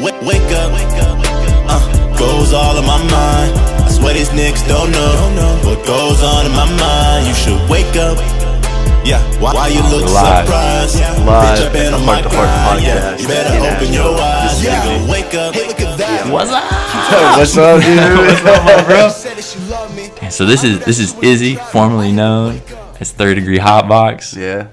Wake up, goes all in my mind. I swear these niggas don't know what goes on in my mind. You should wake up. Yeah, why you look surprised? Live, Bitch, I've been on my grind. Yeah, you better open your eyes. Nigga, wake up. Hey, look at that. What's up? What's up, dude? What's up, my bro? So this is Izzy, formerly known as Third Degree Hotbox. Yeah.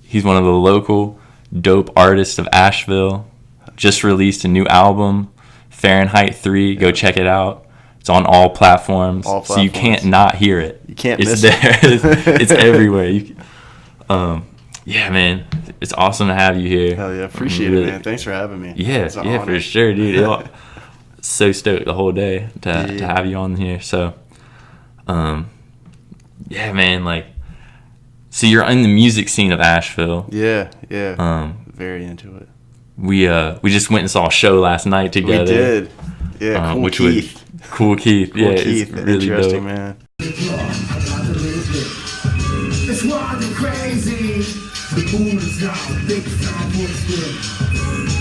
He's one of the local dope artists of Asheville. Just released a new album, Fahrenheit 3. Go check it out. It's on all platforms, so you can't not hear it. You can't miss it. It's everywhere. Yeah, man, it's awesome to have you here. Hell yeah, appreciate it, man. Thanks for having me. Yeah, for sure, dude. So stoked the whole day to have you on here. So, yeah, man, like, so you're in the music scene of Asheville. Yeah. Very into it. We just went and saw a show last night together. We did. Yeah, Cool Keith. Cool Keith. Cool Yeah, Keith. It's really interesting, dope. man. It's wild and crazy. The boom is now big time whisper.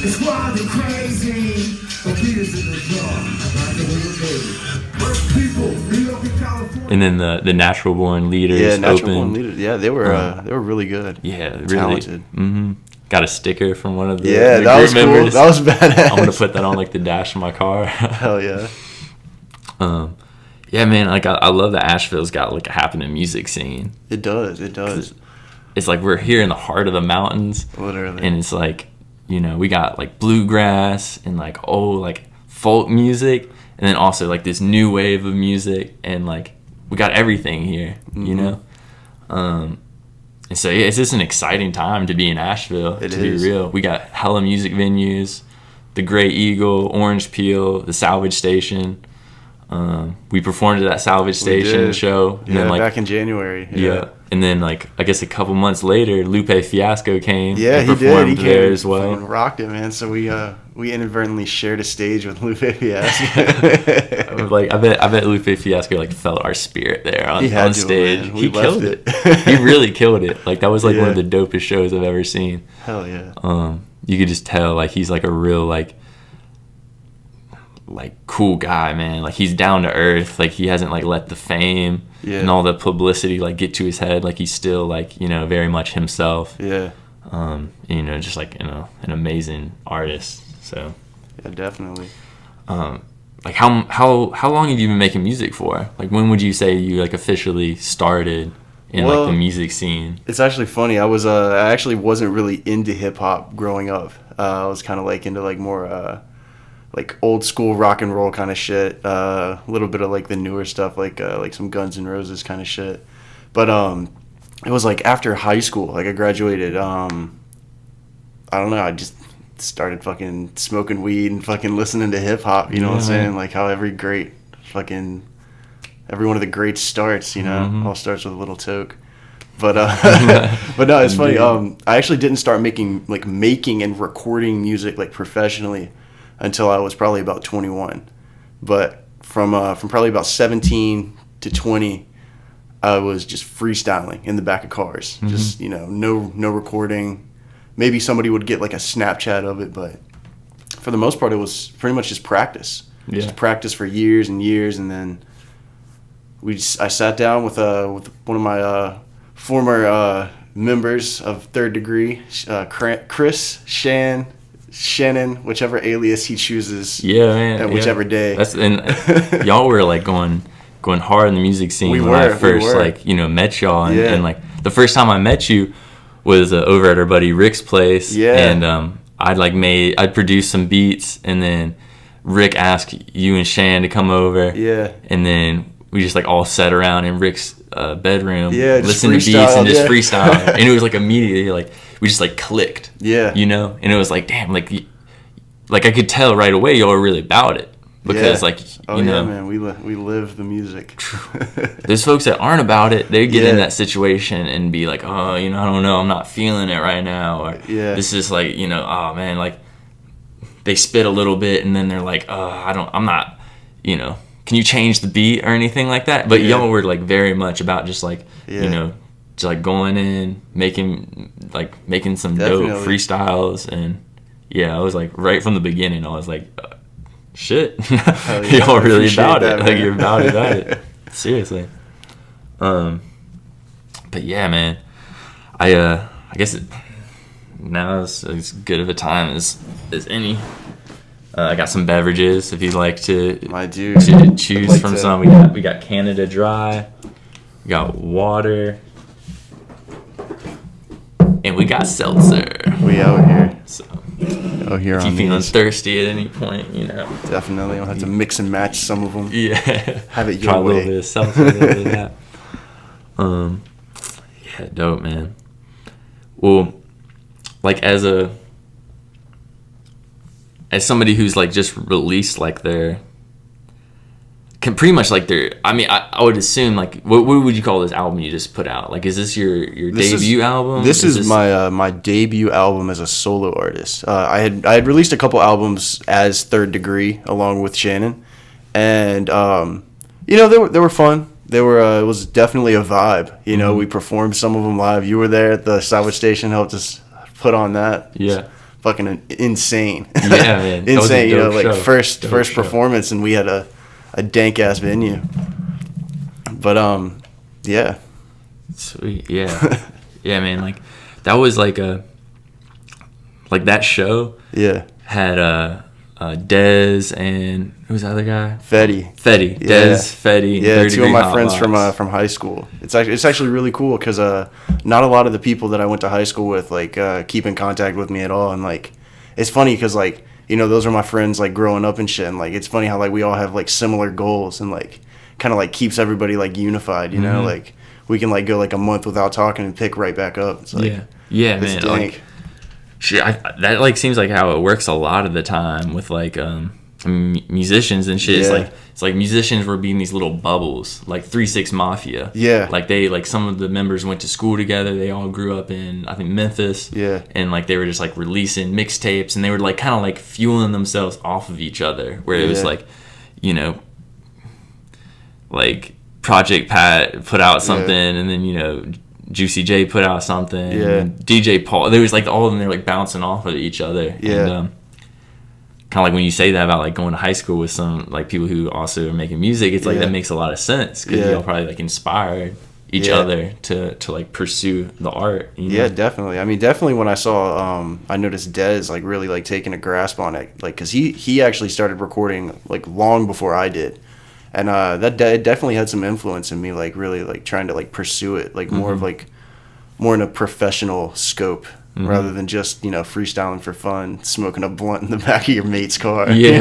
It's wild and crazy. The beat is in the jar. I like the way it's made. First people, New York and California. And then the Natural Born Leaders. Yeah, Natural opened. Born Leaders. Yeah, they were really good. Yeah, really talented. Mm-hmm. Got a sticker from one of the that was group members. cool. That was badass. I'm gonna put that on like the dash of my car. Hell yeah. Yeah, man. Like I love that Asheville's got like a happening music scene. It does. It's like we're here in the heart of the mountains. Literally. And it's like, you know, we got like bluegrass and like old like folk music, and then also like this new wave of music, and like we got everything here, you know. And so yeah, it's just an exciting time to be in Asheville. It to is. be real, we got hella music venues, the Grey Eagle, Orange Peel, the Salvage Station. We performed at that Salvage Station show. And then, like, back in January. Yeah. And then, like, I guess a couple months later, Lupe Fiasco came. Yeah, and he did. performed He there came as well. and rocked it, man. So we inadvertently shared a stage with Lupe Fiasco. Like, I bet Lupe Fiasco like felt our spirit there on stage. Man. He killed it. He really killed it. Like, that was like one of the dopest shows I've ever seen. Hell yeah. You could just tell like he's like a real like cool guy, man. Like, he's down to earth. Like, he hasn't like let the fame and all the publicity like get to his head. Like, he's still like, you know, very much himself. Yeah. You know, just like, you know, an amazing artist. So Yeah, definitely. like how long have you been making music for? Like, when would you say you like officially started in like the music scene? It's actually funny. I actually wasn't really into hip hop growing up. I was kind of like into like more like old school rock and roll kind of shit. A little bit of like the newer stuff, like some Guns N' Roses kind of shit. But it was like after high school, like I graduated. I don't know. I just started fucking smoking weed and fucking listening to hip hop. You know what I'm saying? Like how every one of the greats starts. You know, all starts with a little toke. But but no, it's funny. I actually didn't start making and recording music like professionally until I was probably about 21. But from probably about 17 to 20, I was just freestyling in the back of cars. Just, you know, no recording. Maybe somebody would get like a Snapchat of it, but for the most part, it was pretty much just practice. Yeah. Just practice for years and years, and then I sat down with one of my former members of Third Degree, Chris, Shannon, whichever alias he chooses. Yeah, man. At whichever day. And y'all were like going hard in the music scene when I first like, you know, met y'all, and like the first time I met you was over at our buddy Rick's place. Yeah. And I'd produced some beats, and then Rick asked you and Shan to come over. Yeah. And then we just like all sat around in Rick's bedroom, listened to beats and just freestyle. And it was like immediately like we just like clicked. Yeah. You know? And it was like, damn, like I could tell right away y'all were really about it. Because like, you know, man, we live the music. There's folks that aren't about it. They get in that situation and be like, oh, you know, I don't know, I'm not feeling it right now. Or this is like, you know, oh man, like they spit a little bit and then they're like, oh, I'm not, you know, can you change the beat or anything like that? But y'all were like very much about just like, you know, just like going in, making some dope freestyles, and I was like, right from the beginning, I was like, shit, yeah, y'all really about that, it. Man. Like, you're about it. Seriously. But yeah, man, I guess now is as good of a time as any. I got some beverages if you'd like to choose like from some. We got Canada Dry, we got water, and we got seltzer. We out here. So out here. If you're feeling thirsty at any point, definitely. I'll have to mix and match some of them. Yeah, have it your try way. A little bit of seltzer, a little bit of that. Yeah, dope, man. Well, like as somebody who's like just released like their pretty much like their, I mean, I would assume like what would you call this album you just put out? Like, is this your debut album? This is my debut album as a solo artist. I had released a couple albums as Third Degree along with Shannon, and they were fun. They were it was definitely a vibe. Mm-hmm. We performed some of them live. You were there at the Southwood Station, helped us put on that. Yeah. Fucking insane. Yeah, man. Insane, like first performance, and we had a dank ass venue. But yeah. Sweet. Yeah. Yeah, man, like that was like that show. Yeah. Had Dez and who's the other guy? Fetty. Dez, Fetty. Yeah, two of my friends from high school. It's actually really cool because not a lot of the people that I went to high school with keep in contact with me at all, and like it's funny because like those are my friends like growing up and shit, and like it's funny how like we all have like similar goals and like kind of like keeps everybody like unified, Mm-hmm. like we can like go like a month without talking and pick right back up. It's like, yeah, man. Like, that like seems like how it works a lot of the time with like musicians and shit. Yeah. It's like musicians were being these little bubbles, like 3-6 Mafia. Yeah. Like they like some of the members went to school together. They all grew up in I think Memphis. Yeah. And like they were just like releasing mixtapes, and they were like kind of like fueling themselves off of each other. Where it was like, like Project Pat put out something, and then Juicy J put out something. Yeah. And DJ Paul. There was like all of them. They're like bouncing off of each other. Yeah. And, kind of like when you say that about like going to high school with some like people who also are making music, it's like that makes a lot of sense because y'all probably like inspired each other to like pursue the art. Yeah, definitely. I mean, definitely when I saw, I noticed Dez like really like taking a grasp on it, like because he actually started recording like long before I did. And that definitely had some influence in me, like really like trying to like pursue it, like more in a professional scope, rather than just freestyling for fun, smoking a blunt in the back of your mate's car. Yeah,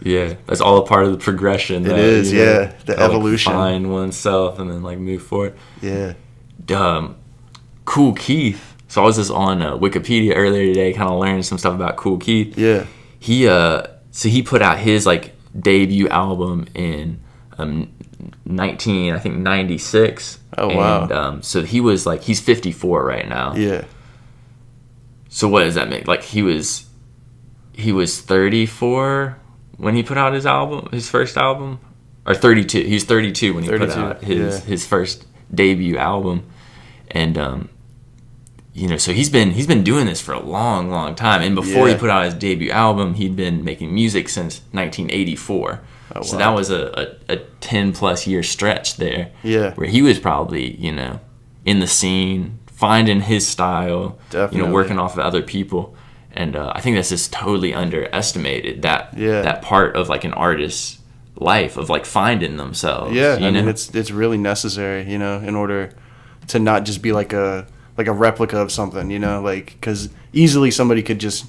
yeah, that's all a part of the progression. It is, the evolution. Like, find oneself and then like move forward. Yeah. Kool Keith. So I was just on Wikipedia earlier today, kind of learning some stuff about Kool Keith. Yeah. He put out his like debut album in 96. Oh wow. And so he's 54 right now. Yeah. So what does that make? Like he was 34 when he put out his first album, or 32. He was 32 when he put out his first debut album, and so he's been doing this for a long time. And before he put out his debut album, he'd been making music since 1984. Oh, wow. So that was a 10 plus year stretch there. Yeah. Where he was probably, in the scene, finding his style, definitely, working off of other people. And I think that's just totally underestimated, that part of like an artist's life of like finding themselves. Yeah. I mean, it's really necessary, in order to not just be like a replica of something, because easily somebody could just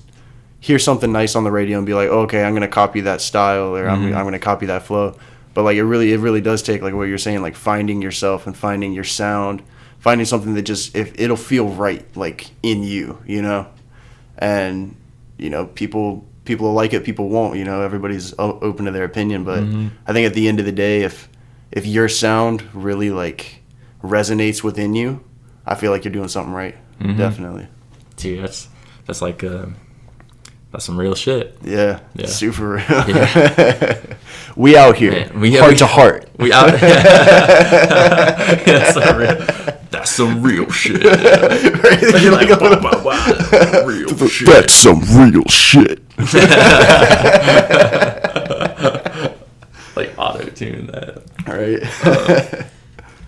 hear something nice on the radio and be like, oh, okay, I'm going to copy that style, or I'm going to copy that flow. But like it really does take, like what you're saying, like finding yourself and finding your sound, finding something that just, if it'll feel right, like in you, and, people will like it, people won't, everybody's open to their opinion. But I think at the end of the day, if your sound really like resonates within you, I feel like you're doing something right. Definitely. Dude, that's like that's some real shit. Yeah. Super real. Yeah. We out here. Man, heart to heart. We out. That's some real shit. Right? Like, wow. Real shit. That's some real shit. Like auto-tune that. All right.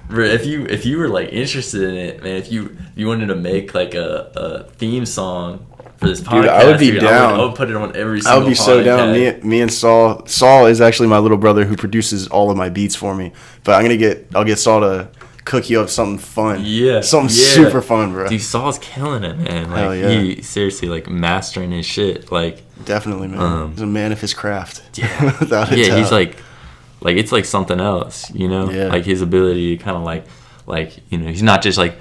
If you were like interested in it, man, if you wanted to make like a theme song for this podcast, dude, I would be down. I would put it on every single podcast. I would be so down. Me and Saul. Saul is actually my little brother who produces all of my beats for me. But I'll get Saul to cook you up something fun. Yeah. Something super fun, bro. Dude, Saul's killing it, man. Like, hell yeah. He seriously like mastering his shit. Like, definitely, man. He's a man of his craft. Yeah. Without a doubt. He's like it's like something else, you know? Yeah. Like his ability to kind of like, you know, he's not just like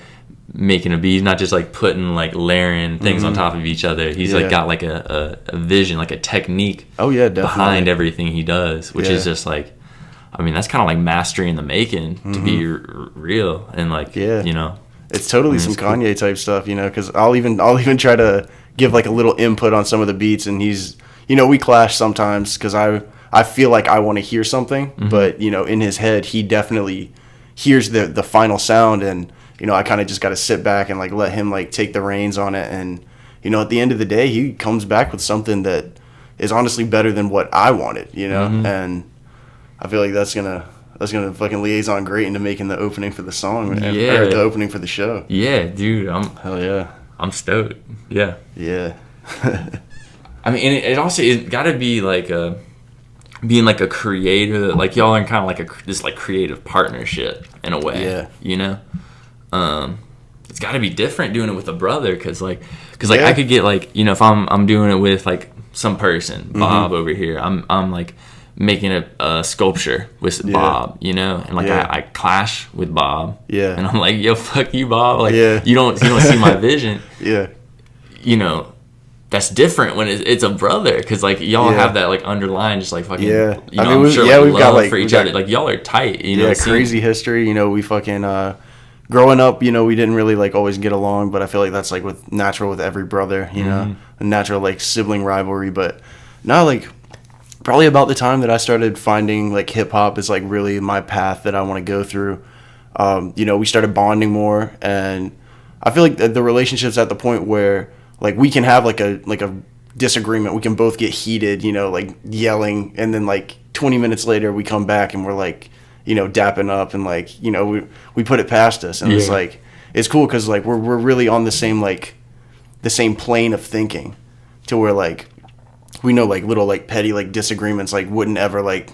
making a beat, he's not just like putting like layering things on top of each other. He's like got like a vision, like a technique behind everything he does, which is just like, I mean, that's kind of like mastery in the making to be real and like, you know. It's totally some Kanye type stuff, you know, because I'll even try to give like a little input on some of the beats, and he's, you know, we clash sometimes because I feel like I want to hear something, but, you know, in his head, he definitely hears the final sound, and, you know, I kind of just got to sit back and like let him like take the reins on it, and, you know, at the end of the day, he comes back with something that is honestly better than what I wanted, you know, and I feel like that's gonna fucking liaison great into making the opening for the song, or the opening for the show. Yeah, dude, hell yeah, I'm stoked. Yeah. I mean, and it got to be like being like a creator, like y'all are in kind of like this like creative partnership in a way. Yeah. You know, it's got to be different doing it with a brother, because I could get like, you know, if I'm doing it with like some person, Bob over here, I'm like making a sculpture with Bob, you know, and like I clash with Bob, and I'm like, yo, fuck you, Bob, like you don't see my vision, you know. That's different when it's a brother, because like y'all have that like underlying just like fucking, you know, I mean, I'm sure like, love got, like, for each other, like y'all are tight, you know. Crazy history, you know. We fucking growing up, you know, we didn't really like always get along, but I feel like that's like natural with every brother, you know, a natural like sibling rivalry. But now, like, probably about the time that I started finding like hip hop is like really my path that I want to go through. You know, we started bonding more, and I feel like the relationship's at the point where like we can have like a disagreement. We can both get heated, you know, like yelling, and then like 20 minutes later we come back and we're like, you know, dapping up, and like, you know, we put it past us, and it's like, it's cool because like we're really on the same plane of thinking, to where like we know like little like petty like disagreements like wouldn't ever like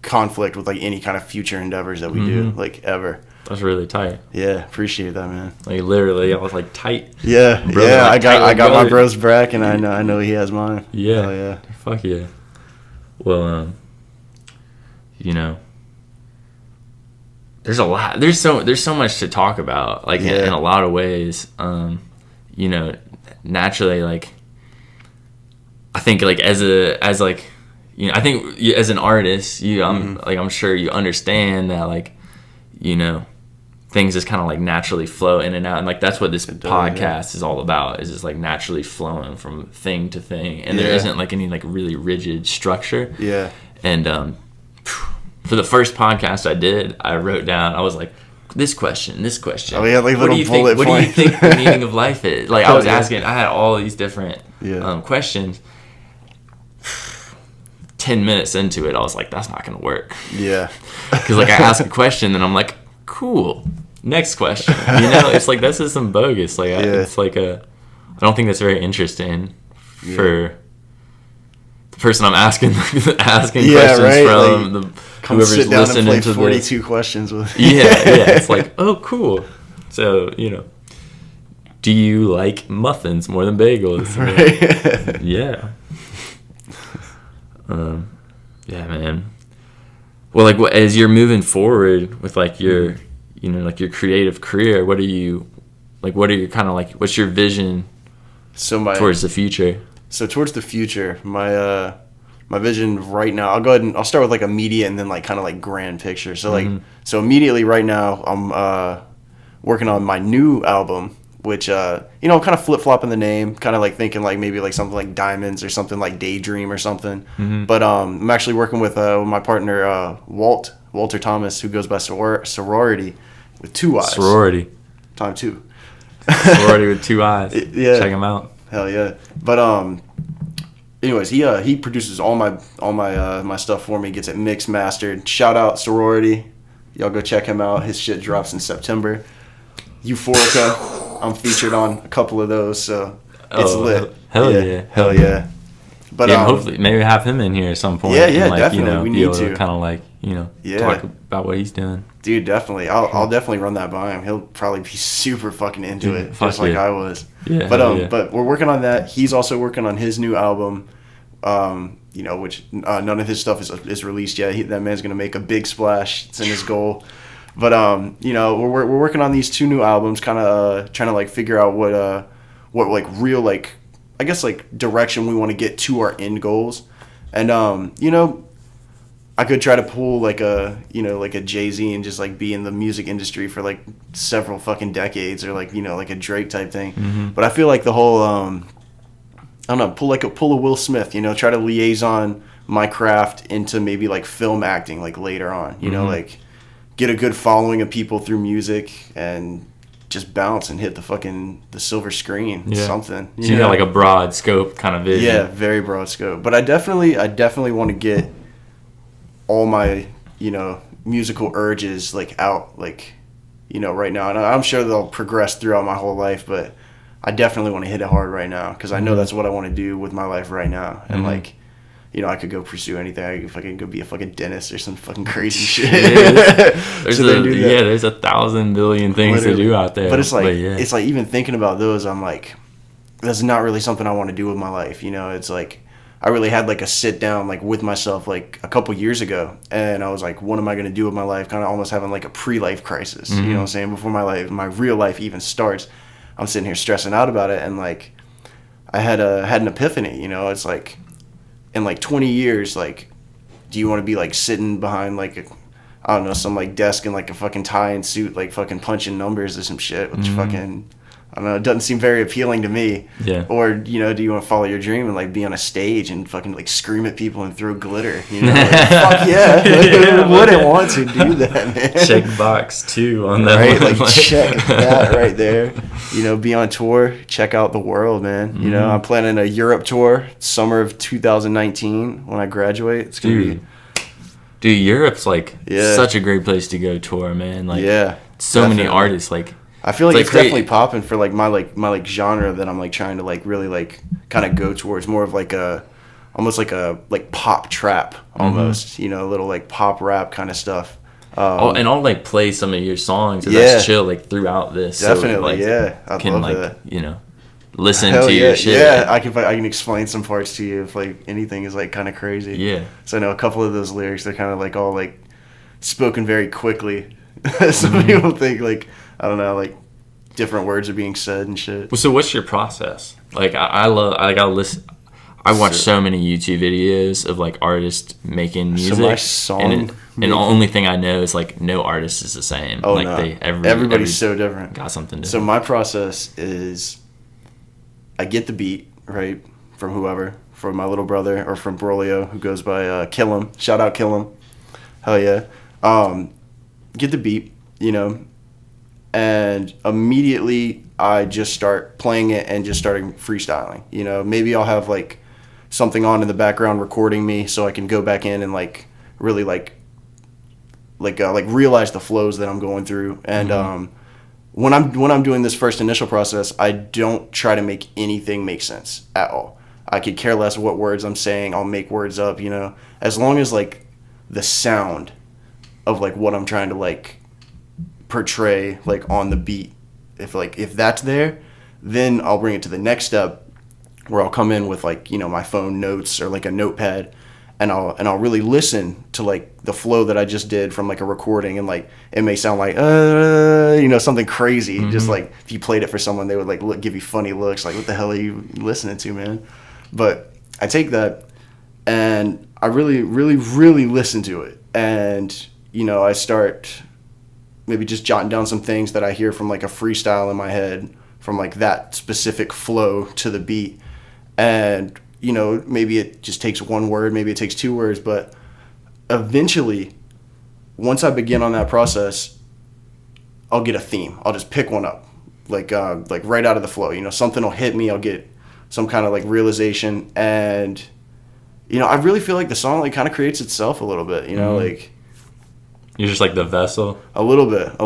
conflict with like any kind of future endeavors that we do, like, ever. That's really tight. Yeah, appreciate that, man. Like literally, I was like tight. Yeah, brother, yeah. Like, I got my bro's back, and I know he has mine. Yeah, yeah. Fuck yeah. Well, you know, there's a lot. There's so much to talk about. Like in a lot of ways. You know, naturally, like I think like as like, you know, I think as an artist, I'm sure you understand that, like, you know, things just kind of like naturally flow in and out, and like that's what this podcast is all about, is just like naturally flowing from thing to thing, and there isn't like any like really rigid structure. And for the first podcast I did, I wrote down, I was like, this question. Oh yeah, like little bullet points. What do you think the meaning of life is? Like, I was asking, I had all these different questions. 10 minutes into it, I was like, that's not gonna work. Yeah. Because like I ask a question and I'm like, cool, next question. You know, it's like, this is some bogus. Like it's like I don't think that's very interesting for the person I'm asking questions from, like, whoever's listening to 42 questions with. It's like, oh cool. So, you know, do you like muffins more than bagels? Right. Yeah. Yeah, man. Well, like, as you're moving forward with like your, you know, like your creative career, what are your kind of like, what's your vision towards the future? So towards the future, my vision right now, I'll go ahead and I'll start with like immediate and then like kind of like grand picture. So like, so immediately right now, I'm working on my new album, which, you know, kind of flip-flopping the name, kind of like thinking like maybe like something like Diamonds or something like Daydream or something. But I'm actually working with my partner, Walter Thomas, who goes by Sorority with 2 eyes. Sorority. Time 2. Sorority with 2 eyes. Yeah. Check him out. Hell yeah. But anyways, he produces all my stuff for me, gets it mixed, mastered. Shout out Sorority. Y'all go check him out. His shit drops in September. Euphorica, I'm featured on a couple of those, so it's lit. Hell yeah. Hell yeah. But hopefully maybe have him in here at some point. Yeah, and, like, definitely. You know, we be need able to kind of like, you know, talk about what he's doing. Dude, definitely. I'll definitely run that by him. He'll probably be super fucking into it, just like I was. Yeah. But we're working on that. He's also working on his new album. You know, which none of his stuff is released yet. That man's gonna make a big splash. It's in his goal. But you know, we're working on these 2 new albums, kind of trying to like figure out what like real like, I guess like direction we want to get to our end goals. And you know, I could try to pull like a, you know, like a Jay-Z and just like be in the music industry for like several fucking decades, or like, you know, like a Drake type thing. Mm-hmm. But I feel like the whole I don't know, pull a Will Smith, you know, try to liaison my craft into maybe like film acting like later on, you know, like get a good following of people through music and just bounce and hit the silver screen, something. So you got like a broad scope kind of vision. Yeah, very broad scope. But I definitely want to get all my, you know, musical urges like out, like, you know, right now. And I'm sure they'll progress throughout my whole life, but I definitely want to hit it hard right now, because I know that's what I want to do with my life right now. And like, you know, I could go pursue anything. I could fucking go be a fucking dentist or some fucking crazy shit. There's 1,000 billion things to do out there. But it's like, it's like even thinking about those, I'm like, that's not really something I want to do with my life. You know, it's like, I really had like a sit down like with myself like a couple years ago, and I was like, what am I going to do with my life? Kind of almost having like a pre-life crisis. You know what I'm saying? Before my real life even starts, I'm sitting here stressing out about it, and like, I had an epiphany. You know, it's like, in like 20 years, like, do you want to be like sitting behind like I don't know, some like desk in like a fucking tie and suit, like fucking punching numbers or some shit, which fucking, I don't know, it doesn't seem very appealing to me. Yeah. Or, you know, do you want to follow your dream and like be on a stage and fucking like scream at people and throw glitter? You know, like, fuck yeah. Who wouldn't want to do that, man? Check box 2 on that. Right, like check that right there. You know, be on tour, check out the world, man. You know, I'm planning a Europe tour, summer of 2019 when I graduate. It's gonna be. Dude, Europe's like such a great place to go tour, man. Like, so definitely. Many artists. Like, I feel like it's definitely popping for like my genre that I'm like trying to like really like kind of go towards, more of like a almost like a like pop trap almost, you know, a little like pop rap kind of stuff. And I'll like play some of your songs. That's chill like throughout this. Definitely, so, like, I can love like that. You know, listen to your shit. Yeah, I can explain some parts to you if like anything is like kind of crazy. Yeah. So I know a couple of those lyrics, they're kind of like all like spoken very quickly. Some people think like, I don't know, like different words are being said and shit. Well, so what's your process? Like I watch so many YouTube videos of like artists making music. So my song, and the only thing I know is like no artist is the same. Oh like no, everybody's so different. Got something different. So my process is, I get the beat right from whoever, from my little brother or from Brolio, who goes by Killam. Shout out Killam. Hell yeah. Get the beat, you know, and immediately I just start playing it and just starting freestyling. You know, maybe I'll have like something on in the background recording me, so I can go back in and like really like realize the flows that I'm going through. And when I'm doing this first initial process, I don't try to make anything make sense at all. I could care less what words I'm saying. I'll make words up, you know, as long as like the sound of like what I'm trying to like portray like on the beat, if that's there, then I'll bring it to the next step, where I'll come in with like, you know, my phone notes or like a notepad, and I'll really listen to like the flow that I just did from like a recording, and like it may sound like you know, something crazy, just like if you played it for someone, they would like give you funny looks like, what the hell are you listening to, man? But I take that and I really listen to it, and you know, I start maybe just jotting down some things that I hear from like a freestyle in my head from like that specific flow to the beat. And, you know, maybe it just takes one word, maybe it takes 2 words, but eventually, once I begin on that process, I'll get a theme. I'll just pick one up, like right out of the flow. You know, something will hit me. I'll get some kind of like realization. And you know, I really feel like the song like kind of creates itself a little bit, you know, like you're just like the vessel. A little bit,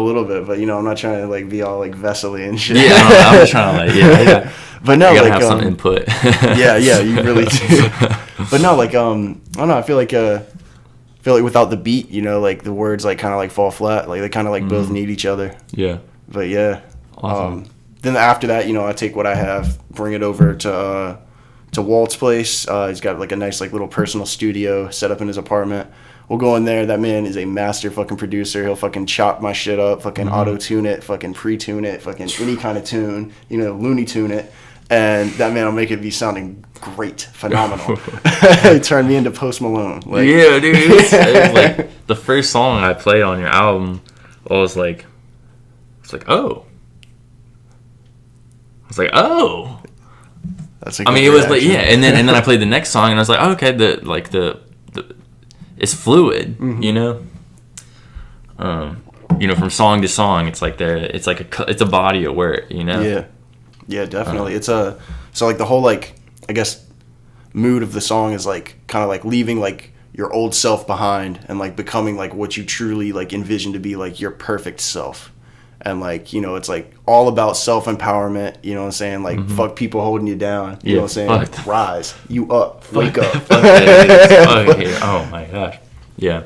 but you know, I'm not trying to like be all like vessely and shit. Yeah, I'm just trying to like yeah. But no, you gotta like have some input. yeah, you really do. But no, like I don't know, I feel like without the beat, you know, like the words like kind of like fall flat, like they kind of like both need each other. Yeah. But yeah, awesome. Then after that, you know, I take what I have, bring it over to Walt's place. He's got like a nice like little personal studio set up in his apartment. We'll go in there. That man is a master fucking producer. He'll fucking chop my shit up, fucking auto-tune it, fucking pre-tune it, fucking any kind of tune, you know, Looney Tune it. And that man will make it be sounding great, phenomenal. He turned me into Post Malone. Like, yeah, dude. It was like the first song I played on your album, I was like, oh. That's a good it was like, yeah. And then I played the next song, and I was like, oh, okay, the it's fluid, you know. You know, from song to song, it's like it's a body of work, you know. Yeah, definitely. So like the whole like I guess mood of the song is like kind of like leaving like your old self behind and like becoming like what you truly like envision to be like your perfect self. And like, you know, it's like all about self-empowerment, you know what I'm saying? Like fuck people holding you down, you know what I'm saying? Rise, you up, wake up. Oh my gosh. Yeah.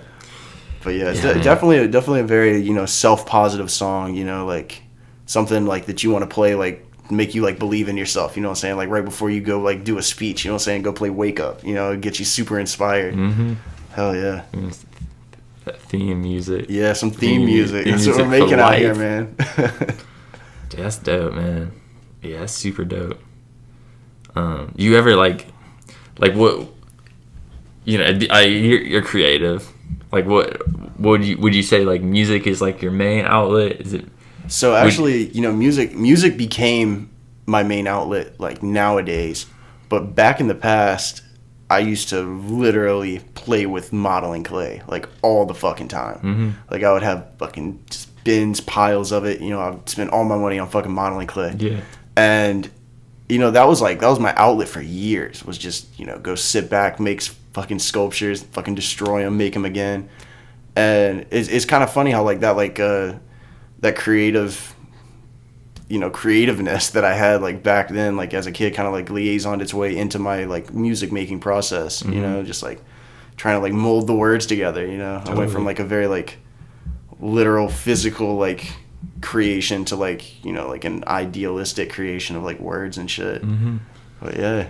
But yeah, it's definitely a very, you know, self-positive song, you know, like something like that you want to play, like make you like believe in yourself, you know what I'm saying? Like right before you go like do a speech, you know what I'm saying? Go play Wake Up, you know, get you super inspired. Hell yeah. That theme music. Yeah, some theme music. That's what we're making out here, man. Dude, that's dope, man. Yeah, that's super dope. You ever like what? You know, you're creative. Like what would you say? Like music is like your main outlet? Is it? So actually, you know, music became my main outlet like nowadays, but back in the past, I used to literally play with modeling clay like all the fucking time. Like I would have fucking just bins, piles of it. You know, I'd spend all my money on fucking modeling clay. Yeah. And you know, that was my outlet for years. Was just, you know, go sit back, make fucking sculptures, fucking destroy them, make them again. And it's kind of funny how like that creative, you know, creativeness that I had like back then, like as a kid, kind of like liaisoned its way into my like music making process, you know, just like trying to like mold the words together, you know. Totally. I went from like a very like literal physical like creation to like, you know, like an idealistic creation of like words and shit. But yeah.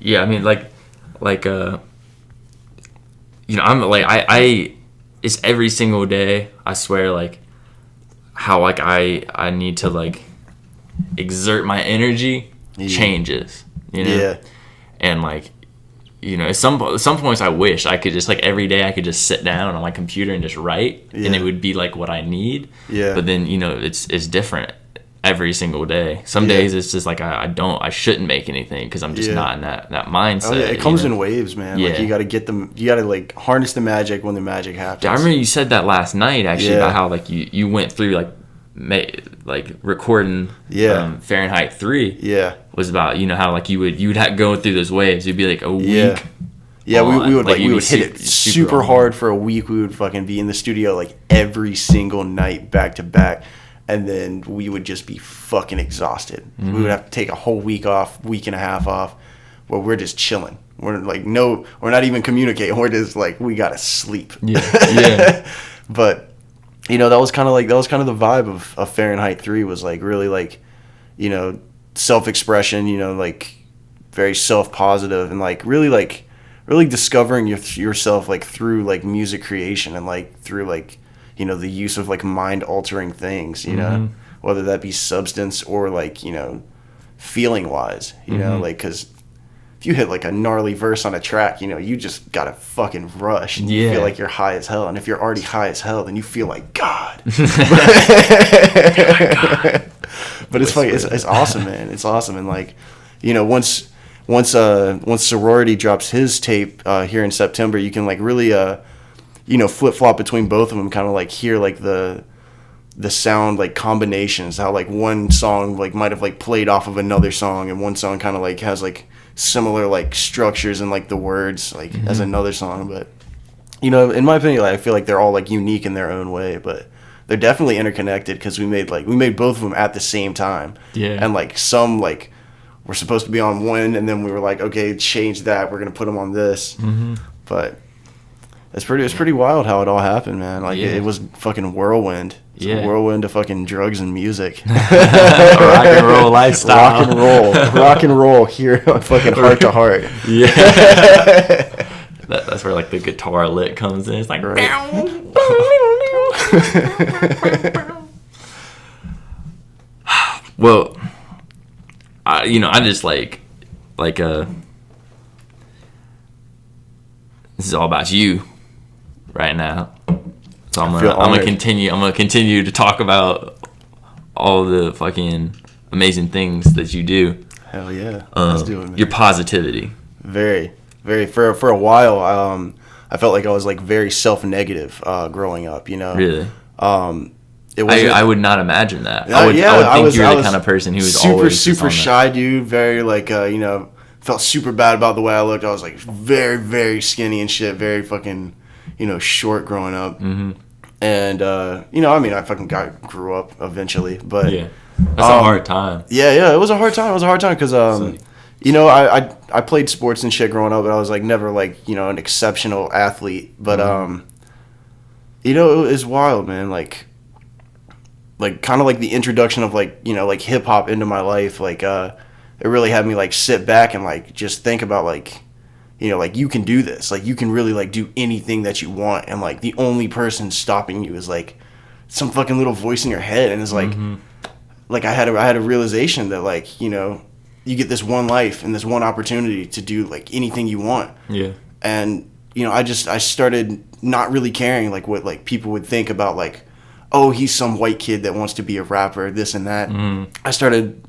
I mean like you know, I'm like I it's every single day, I swear, like how like I need to like exert my energy changes, you know. And like, you know, at some points I wish I could just like every day I could just sit down on my computer and just write and it would be like what I need. But then, you know, it's different every single day. Some days it's just like I shouldn't make anything because I'm just not in that mindset. Oh yeah, it comes in waves, man. Like you gotta like harness the magic when the magic happens. I remember you said that last night actually about how like you went through like recording Fahrenheit 3 was about, you know, how like you would go through those waves. You'd be like a week. We would hit it super hard for a week. We would fucking be in the studio like every single night back to back. And then we would just be fucking exhausted. We would have to take a whole week and a half off, where we're just chilling. We're like, we're not even communicating. We're just like, we gotta sleep. But you know, that was kind of the vibe of Fahrenheit 3 was like really like, you know, self-expression. You know, like very self-positive and like really discovering yourself like through like music creation and like through like, you know, the use of like mind altering things, you know, whether that be substance or like, you know, feeling wise, you know, like, cause if you hit like a gnarly verse on a track, you know, you just gotta fucking rush and you feel like you're high as hell. And if you're already high as hell, then you feel like God. But it's funny. It's awesome, man. It's awesome. And like, you know, once Sorority drops his tape here in September, you can like really, you know, flip flop between both of them, kind of like hear like the the sound like combinations, how like one song like might have like played off of another song, and one song kind of like has like similar like structures and like the words like as another song. But you know, in my opinion, like, I feel like they're all like unique in their own way, but they're definitely interconnected because we made both of them at the same time. Yeah. And like some like we're supposed to be on one, and then we were like, okay, change that, we're gonna put them on this. But it's pretty wild how it all happened, man. Like it was fucking whirlwind. It's a whirlwind of fucking drugs and music. Rock and roll lifestyle. Rock and roll here on fucking Heart to Heart. Yeah. That's where like the guitar lick comes in. It's like well, I just like this is all about you right now. So I'm gonna continue to talk about all the fucking amazing things that you do. Hell yeah. Let's do it, man. Your positivity. Very, very. For a while, I felt like I was like very self-negative growing up. You know. Really. I would not imagine that. I would think you were the kind of person who was always super shy dude. Very like felt super bad about the way I looked. I was like very, very skinny and shit. Very fucking short growing up. And I fucking grew up eventually, but yeah, that's a hard time. Yeah, it was a hard time. Because I played sports and shit growing up, but I was like never like an exceptional athlete. But it was wild, man. Like kind of like the introduction of like hip hop into my life. Like it really had me like sit back and like just think about like like you can do this, like you can really like do anything that you want, and like the only person stopping you is like some fucking little voice in your head. And it's like like I had a realization that like you get this one life and this one opportunity to do like anything you want. Yeah. And I started not really caring like what like people would think about like, oh, he's some white kid that wants to be a rapper, this and that. I started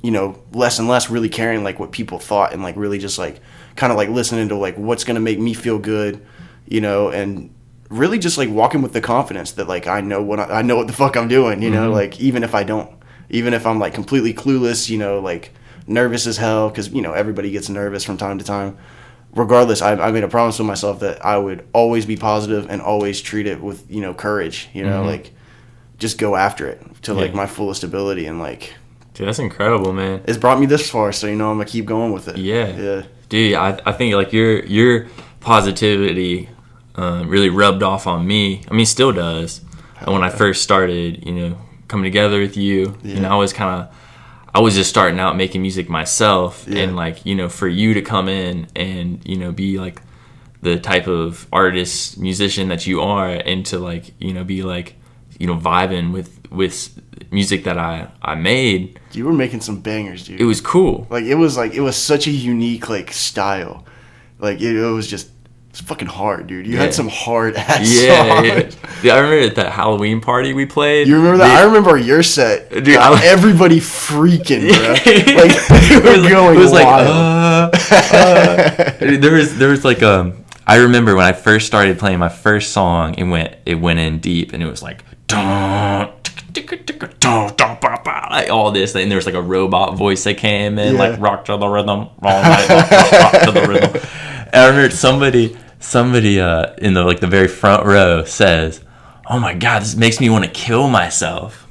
less and less really caring like what people thought, and like really just like kind of like listening to like what's gonna make me feel good, and really just like walking with the confidence that like I know what the fuck I'm doing, like even if I'm like completely clueless, like nervous as hell, because everybody gets nervous from time to time. Regardless, I made a promise to myself that I would always be positive and always treat it with courage, like just go after it to like my fullest ability. And like, dude, that's incredible, man. It's brought me this far, so I'm gonna keep going with it. Yeah. Dude, I think like your positivity really rubbed off on me. I mean, still does. And when I first started, coming together with you, I was just starting out making music myself, and like for you to come in and be like the type of artist musician that you are, and to like be like vibing with music that I made. You were making some bangers, dude. It was cool. Like it was such a unique like style. Like it was just it's fucking hard, dude. You had some hard ass songs. Yeah, I remember at that Halloween party we played. You remember that? I remember your set. Dude, everybody freaking, bro. Like it was wild. Like there was like I remember when I first started playing my first song, it went in deep, and it was like like all this, and there was like a robot voice that came in, like rock to the rhythm all night, rock to the rhythm. And I remember somebody in the very front row says, "Oh my god, this makes me want to kill myself."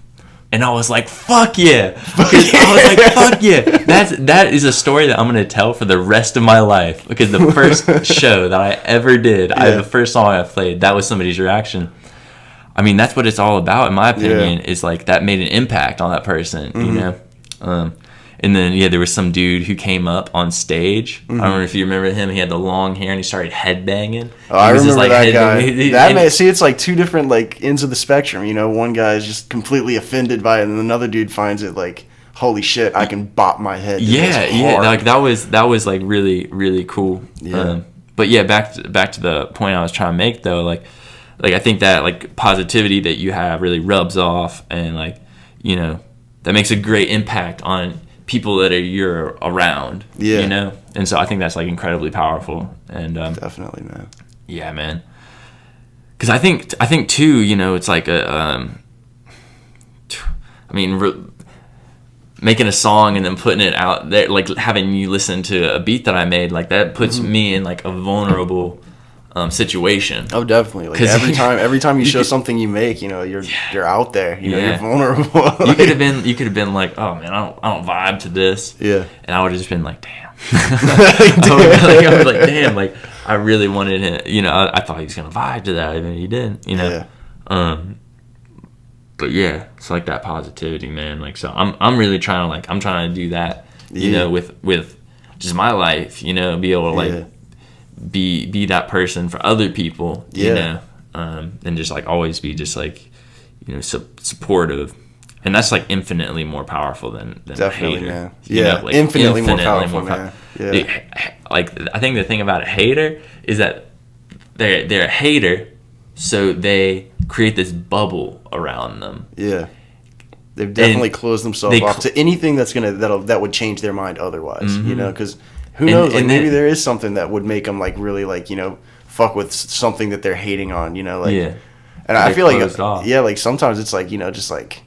And I was like, fuck yeah. Fuck yeah. That is a story that I'm going to tell for the rest of my life. Because the first show that I ever did, the first song I played, that was somebody's reaction. I mean, that's what it's all about, in my opinion, is like that made an impact on that person, And then, there was some dude who came up on stage. I don't remember if you remember him. He had the long hair and he started headbanging. Oh, I remember that guy. See, it's like two different like ends of the spectrum. One guy is just completely offended by it, and another dude finds it like, holy shit, I can bop my head. Yeah. Like that was like really, really cool. Yeah. But yeah, back to the point I was trying to make though. Like I think that like positivity that you have really rubs off, and like that makes a great impact on people that you're around, and so I think that's like incredibly powerful. And definitely, man. Yeah, man. Because I think too, it's like I mean, making a song and then putting it out there, like having you listen to a beat that I made, like that puts me in like a vulnerable situation. Oh, definitely. Like every time you show something you make, you know, you're out there. You know, you're vulnerable. You could have been like, oh man, I don't vibe to this. Yeah. And I would have just been like, damn. I was like, damn. Like I really wanted him. You know, I thought he was gonna vibe to that, and he didn't. You know. Yeah. But yeah, it's like that positivity, man. Like, so I'm really trying to do that, you know, with just my life, you know, be able to like be that person for other people, you know, and just like always be just like, you know, supportive, and that's like infinitely more powerful than definitely, a hater. man. You know, like, infinitely more powerful, man. Yeah. Like I think the thing about a hater is that they're a hater. So they create this bubble around them. Yeah, they've definitely closed themselves off to anything that would change their mind otherwise. You know, because who knows? Like maybe there is something that would make them like really like, you know, fuck with something that they're hating on. You know, like and I feel like like sometimes it's like, you know, just like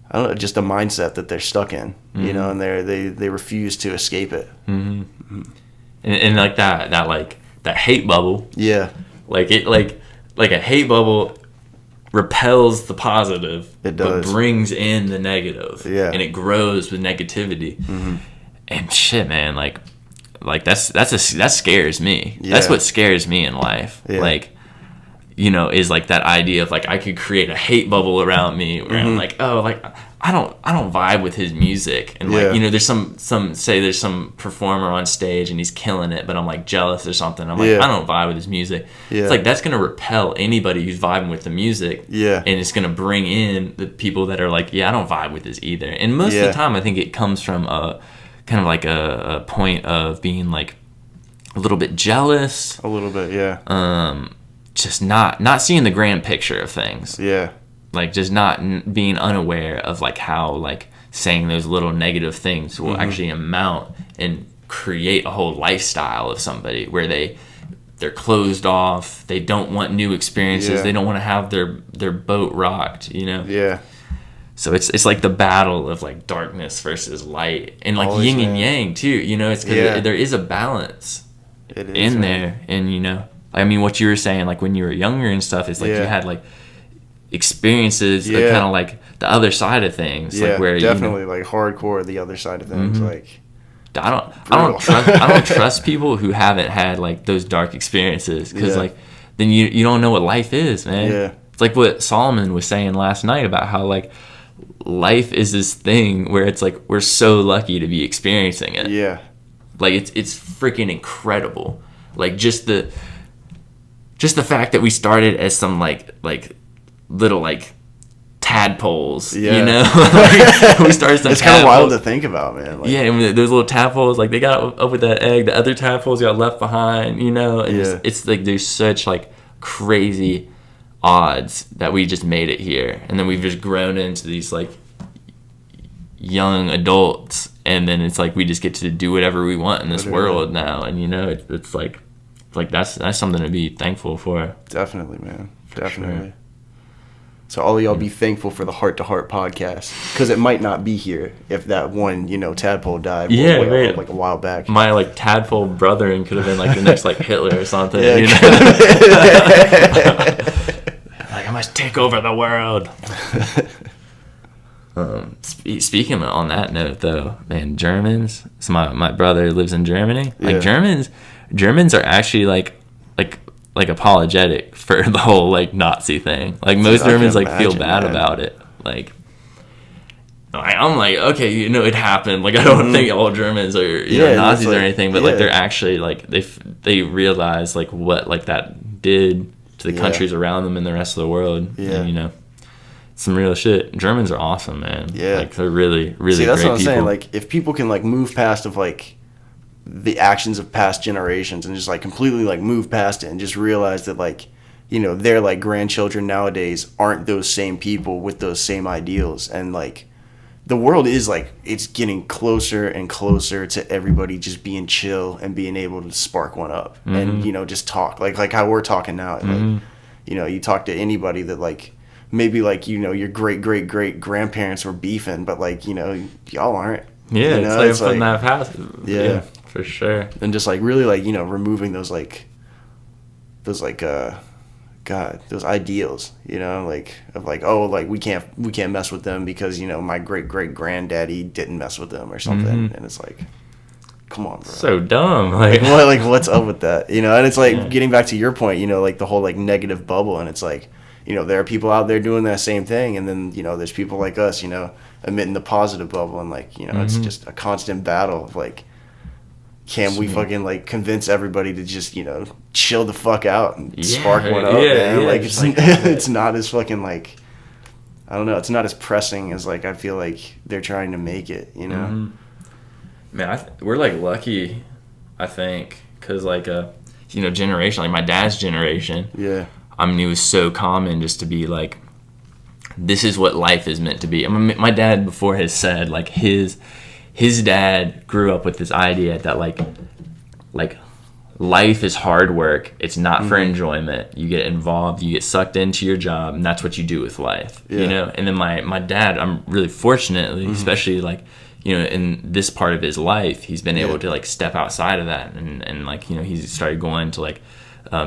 I don't know, just a mindset that they're stuck in. You know, and they refuse to escape it. And like that hate bubble. Yeah. Like a hate bubble repels the positive, it does, but brings in the negative. Yeah, and it grows with negativity. And shit, man, like that scares me. Yeah. That's what scares me in life. Yeah. Like, you know, is like that idea of like I could create a hate bubble around me where I'm like, oh, like I don't vibe with his music, and like, you know, there's some say there's some performer on stage and he's killing it, but I'm like jealous or something. I'm like, I don't vibe with his music. It's like that's gonna repel anybody who's vibing with the music. And it's gonna bring in the people that are like, I don't vibe with this either. And most of the time, I think it comes from a kind of like a point of being like a little bit jealous, a little bit, just not seeing the grand picture of things. Like just not being unaware of like how like saying those little negative things will actually amount and create a whole lifestyle of somebody where they're closed off, they don't want new experiences, they don't want to have their boat rocked, you know. So it's like the battle of like darkness versus light, and like yin and yang too, you know. It's because there is a balance in there. And you know, I mean, what you were saying, like when you were younger and stuff, is like you had like experiences of kind of like the other side of things, like where definitely, you know, like hardcore the other side of things. Like I don't trust people who haven't had like those dark experiences, because like then you don't know what life is, man. It's like what Solomon was saying last night about how like life is this thing where it's like we're so lucky to be experiencing it. Like it's freaking incredible. Like just the fact that we started as some like little like tadpoles, you know. Like, we started some. It's kind of wild to think about, man. Like, and those little tadpoles, like they got up with that egg. The other tadpoles got left behind, you know. And it's like there's such like crazy odds that we just made it here, and then we've just grown into these like young adults, and then it's like we just get to do whatever we want in this world now. And you know, it's like that's something to be thankful for. Definitely, man. Definitely. Sure. So all of y'all be thankful for the Heart to Heart podcast, because it might not be here if that one, you know, tadpole died like a while back. My like tadpole brother and could have been like the next like Hitler or something. You know? Like I must take over the world. Speaking on that note, though, man, Germans. So my brother lives in Germany. Like Germans are actually like apologetic for the whole like Nazi thing. Like most Germans like feel bad about it. Like I'm like, okay, you know, it happened. Like I don't think all Germans are Nazis or anything, but like they're actually like they realize like what like that did to the countries around them and the rest of the world. And, you know, some real shit. Germans are awesome, man. Like they're really, really See, that's great what I'm people. saying. Like if people can like move past of like the actions of past generations and just like completely like move past it and just realize that like, you know, their like grandchildren nowadays aren't those same people with those same ideals, and like the world is like it's getting closer and closer to everybody just being chill and being able to spark one up and, you know, just talk like how we're talking now. Like, you know, you talk to anybody that like maybe like, you know, your great grandparents were beefing, but like, you know, y'all aren't. Yeah, you know? it's like putting that past. Yeah, for sure. And just like really like, you know, removing those God, those ideals, you know, like of like, oh, like we can't mess with them because, you know, my great granddaddy didn't mess with them or something. And it's like, come on, bro. So dumb. Like what's up with that? You know, and it's like getting back to your point, you know, like the whole like negative bubble, and it's like, you know, there are people out there doing that same thing, and then, you know, there's people like us, you know, emitting the positive bubble, and like, you know, it's just a constant battle of like, can we fucking like convince everybody to just, you know, chill the fuck out and spark one up, man? Like it's like, it's not as fucking like, I don't know, it's not as pressing as like I feel like they're trying to make it, you know. Man, we're like lucky, I think, because like you know, generation, like my dad's generation, I mean, it was so common just to be like, this is what life is meant to be. I mean, my dad before has said like his dad grew up with this idea that like life is hard work. It's not for enjoyment. You get involved, you get sucked into your job, and that's what you do with life. You know. And then my dad, I'm really fortunately, especially like, you know, in this part of his life, he's been able to like step outside of that, and like, you know, he's started going to like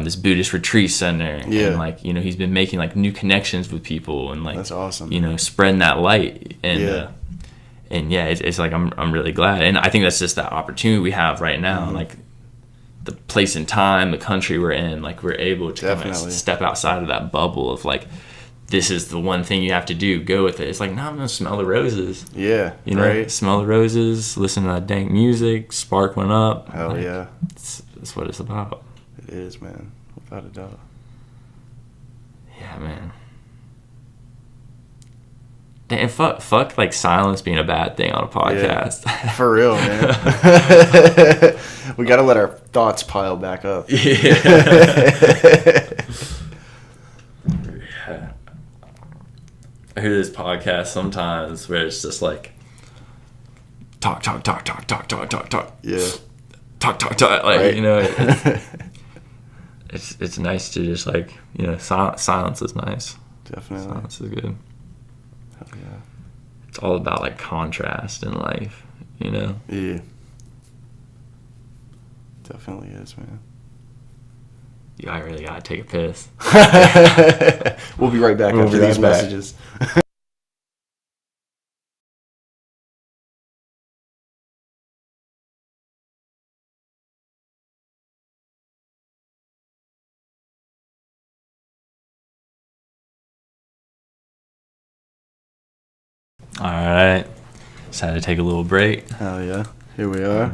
this Buddhist retreat center, and like, you know, he's been making like new connections with people, and like, that's awesome, you know, spreading that light, and it's like I'm really glad, and I think that's just that opportunity we have right now, like the place and time, the country we're in, like we're able to kind of step outside of that bubble of like, this is the one thing you have to do, go with it. It's like, no, I'm gonna smell the roses. You know, smell the roses, listen to that dank music, spark one up. Hell like, yeah. That's what it's about. It is, man, without a doubt. Yeah, man. Damn, fuck like silence being a bad thing on a podcast. Yeah, for real, man. We gotta let our thoughts pile back up. I hear this podcast sometimes where it's just like talk. Yeah. Talk. Like, you know, it's nice to just like, you know, silence is nice. Definitely. Silence is good. Hell yeah. It's all about like contrast in life, you know? Yeah. Definitely is, man. Yeah, I really gotta take a piss. We'll be right back after these messages. All right. Just had to take a little break. Hell yeah. Here we are.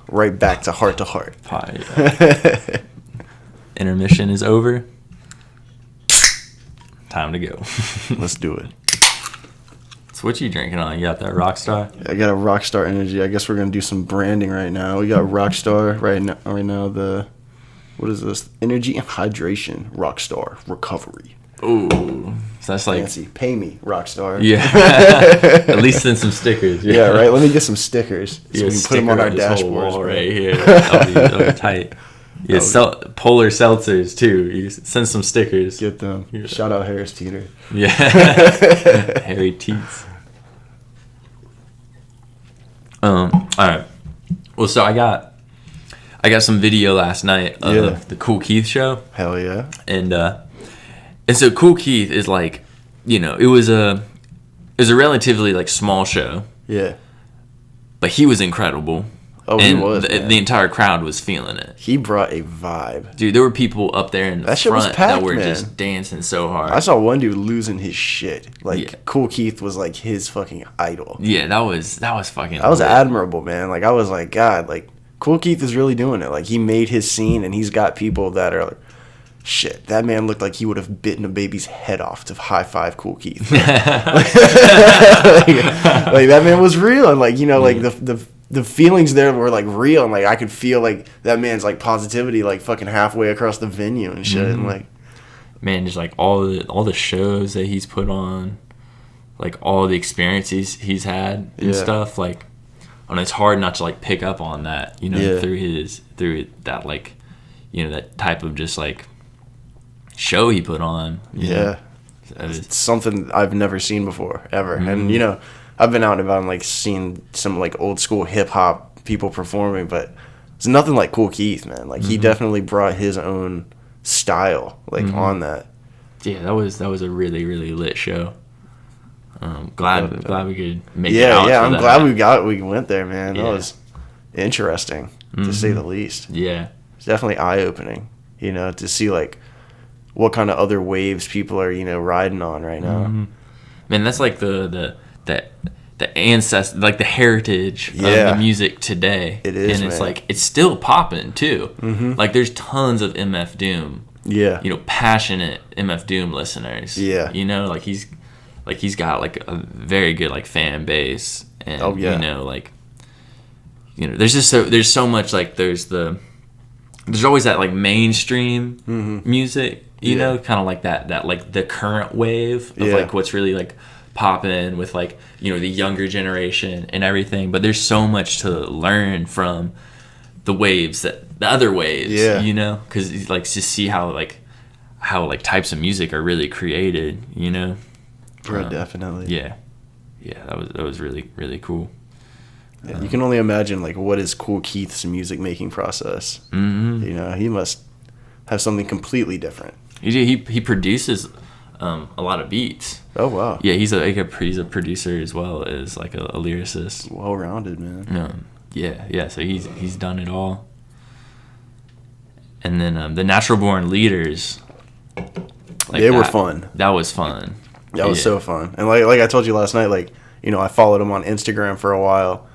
Right back to heart. Yeah. Intermission is over. Time to go. Let's do it. So what you drinking on? You got that Rockstar? I got a Rockstar Energy. I guess we're gonna do some branding right now. We got Rockstar right now. What is this? Energy and hydration. Rockstar Recovery. Ooh, so that's like fancy. Pay me, Rockstar. Yeah. At least send some stickers. Yeah, right. Let me get some stickers so we can put them on our dashboards. Right here. That'll be tight. Yeah, Polar Seltzers too. You send some stickers. Get them. Shout out Harris Teeter. Yeah. Harry Teets. All right. Well, so I got some video last night of the Kool Keith show. Hell yeah. And so Kool Keith is like, you know, it was a relatively like small show. Yeah. But he was incredible. Oh, and he was. The entire crowd was feeling it. He brought a vibe. Dude, there were people up there in the front that were just dancing so hard. I saw one dude losing his shit. Like, Kool Keith was like his fucking idol. Yeah, that was fucking That was admirable, man. Like, I was like, God, like, Kool Keith is really doing it. Like, he made his scene, and he's got people that are like, shit, that man looked like he would have bitten a baby's head off to high five Kool Keith. Like, that man was real. And, like, you know, like, the feelings there were like real, and like I could feel like that man's like positivity like fucking halfway across the venue and shit. And like, man, just like all the shows that he's put on, like all the experiences he's had and stuff, like, and it's hard not to like pick up on that, you know, through that, like, you know, that type of just like show he put on. You know? It's something I've never seen before, ever. And, you know, I've been out and about and, like, seen some, like, old school hip-hop people performing, but it's nothing like Kool Keith, man. Like, he definitely brought his own style, like, on that. Yeah, that was a really, really lit show. Glad we could make it out. Yeah, I'm glad we went there, man. That was interesting, to say the least. Yeah. It's definitely eye-opening, you know, to see, like, what kind of other waves people are, you know, riding on right now. Man, that's like the ancestor, like the heritage of the music today. It is, and it's like it's still popping too. Like there's tons of MF Doom. Yeah. You know, passionate MF Doom listeners. Yeah. You know, like he's got like a very good like fan base, and you know, like, you know, there's so much, like there's always that like mainstream music. You know, kind of like that like the current wave of like what's really like popping with like, you know, the younger generation and everything. But there's so much to learn from the other waves. You know, because like to see how types of music are really created. You know, definitely. Yeah, that was really, really cool. Yeah, you can only imagine like what is Kool Keith's music making process. You know, he must have something completely different. He produces a lot of beats. Oh wow! Yeah, he's a producer as well as like a lyricist. Well rounded, man. Yeah. So he's done it all. And then the Natural Born Leaders. Like they were fun. That was fun. That was so fun. And like I told you last night, like, you know, I followed them on Instagram for a while,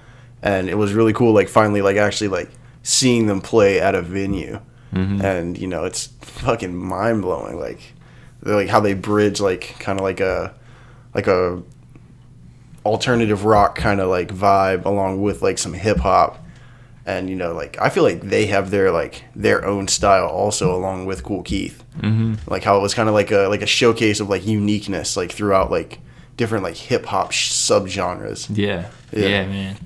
and it was really cool. Like finally, like actually like seeing them play at a venue. And, you know, it's fucking mind-blowing, like how they bridge, like, kind of like a alternative rock kind of, like, vibe along with, like, some hip-hop. And, you know, like, I feel like they have their own style also along with Kool Keith. Like, how it was kind of like a showcase of, like, uniqueness, like, throughout, like, different, like, hip-hop subgenres. Yeah, man.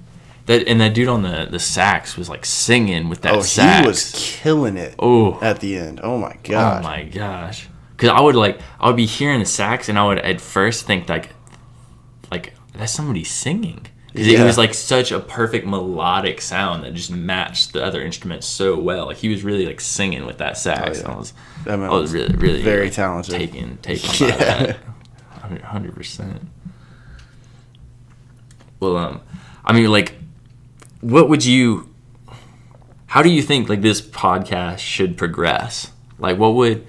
That dude on the sax was like singing with that sax. He was killing it. At the end. Oh my gosh. Because I would be hearing the sax, and I would at first think like that's somebody singing, because it was like such a perfect melodic sound that just matched the other instruments so well. Like he was really like singing with that sax. I was really, really very talented. Taken by that. 100%. Well, I mean, like, how do you think like this podcast should progress? Like what would,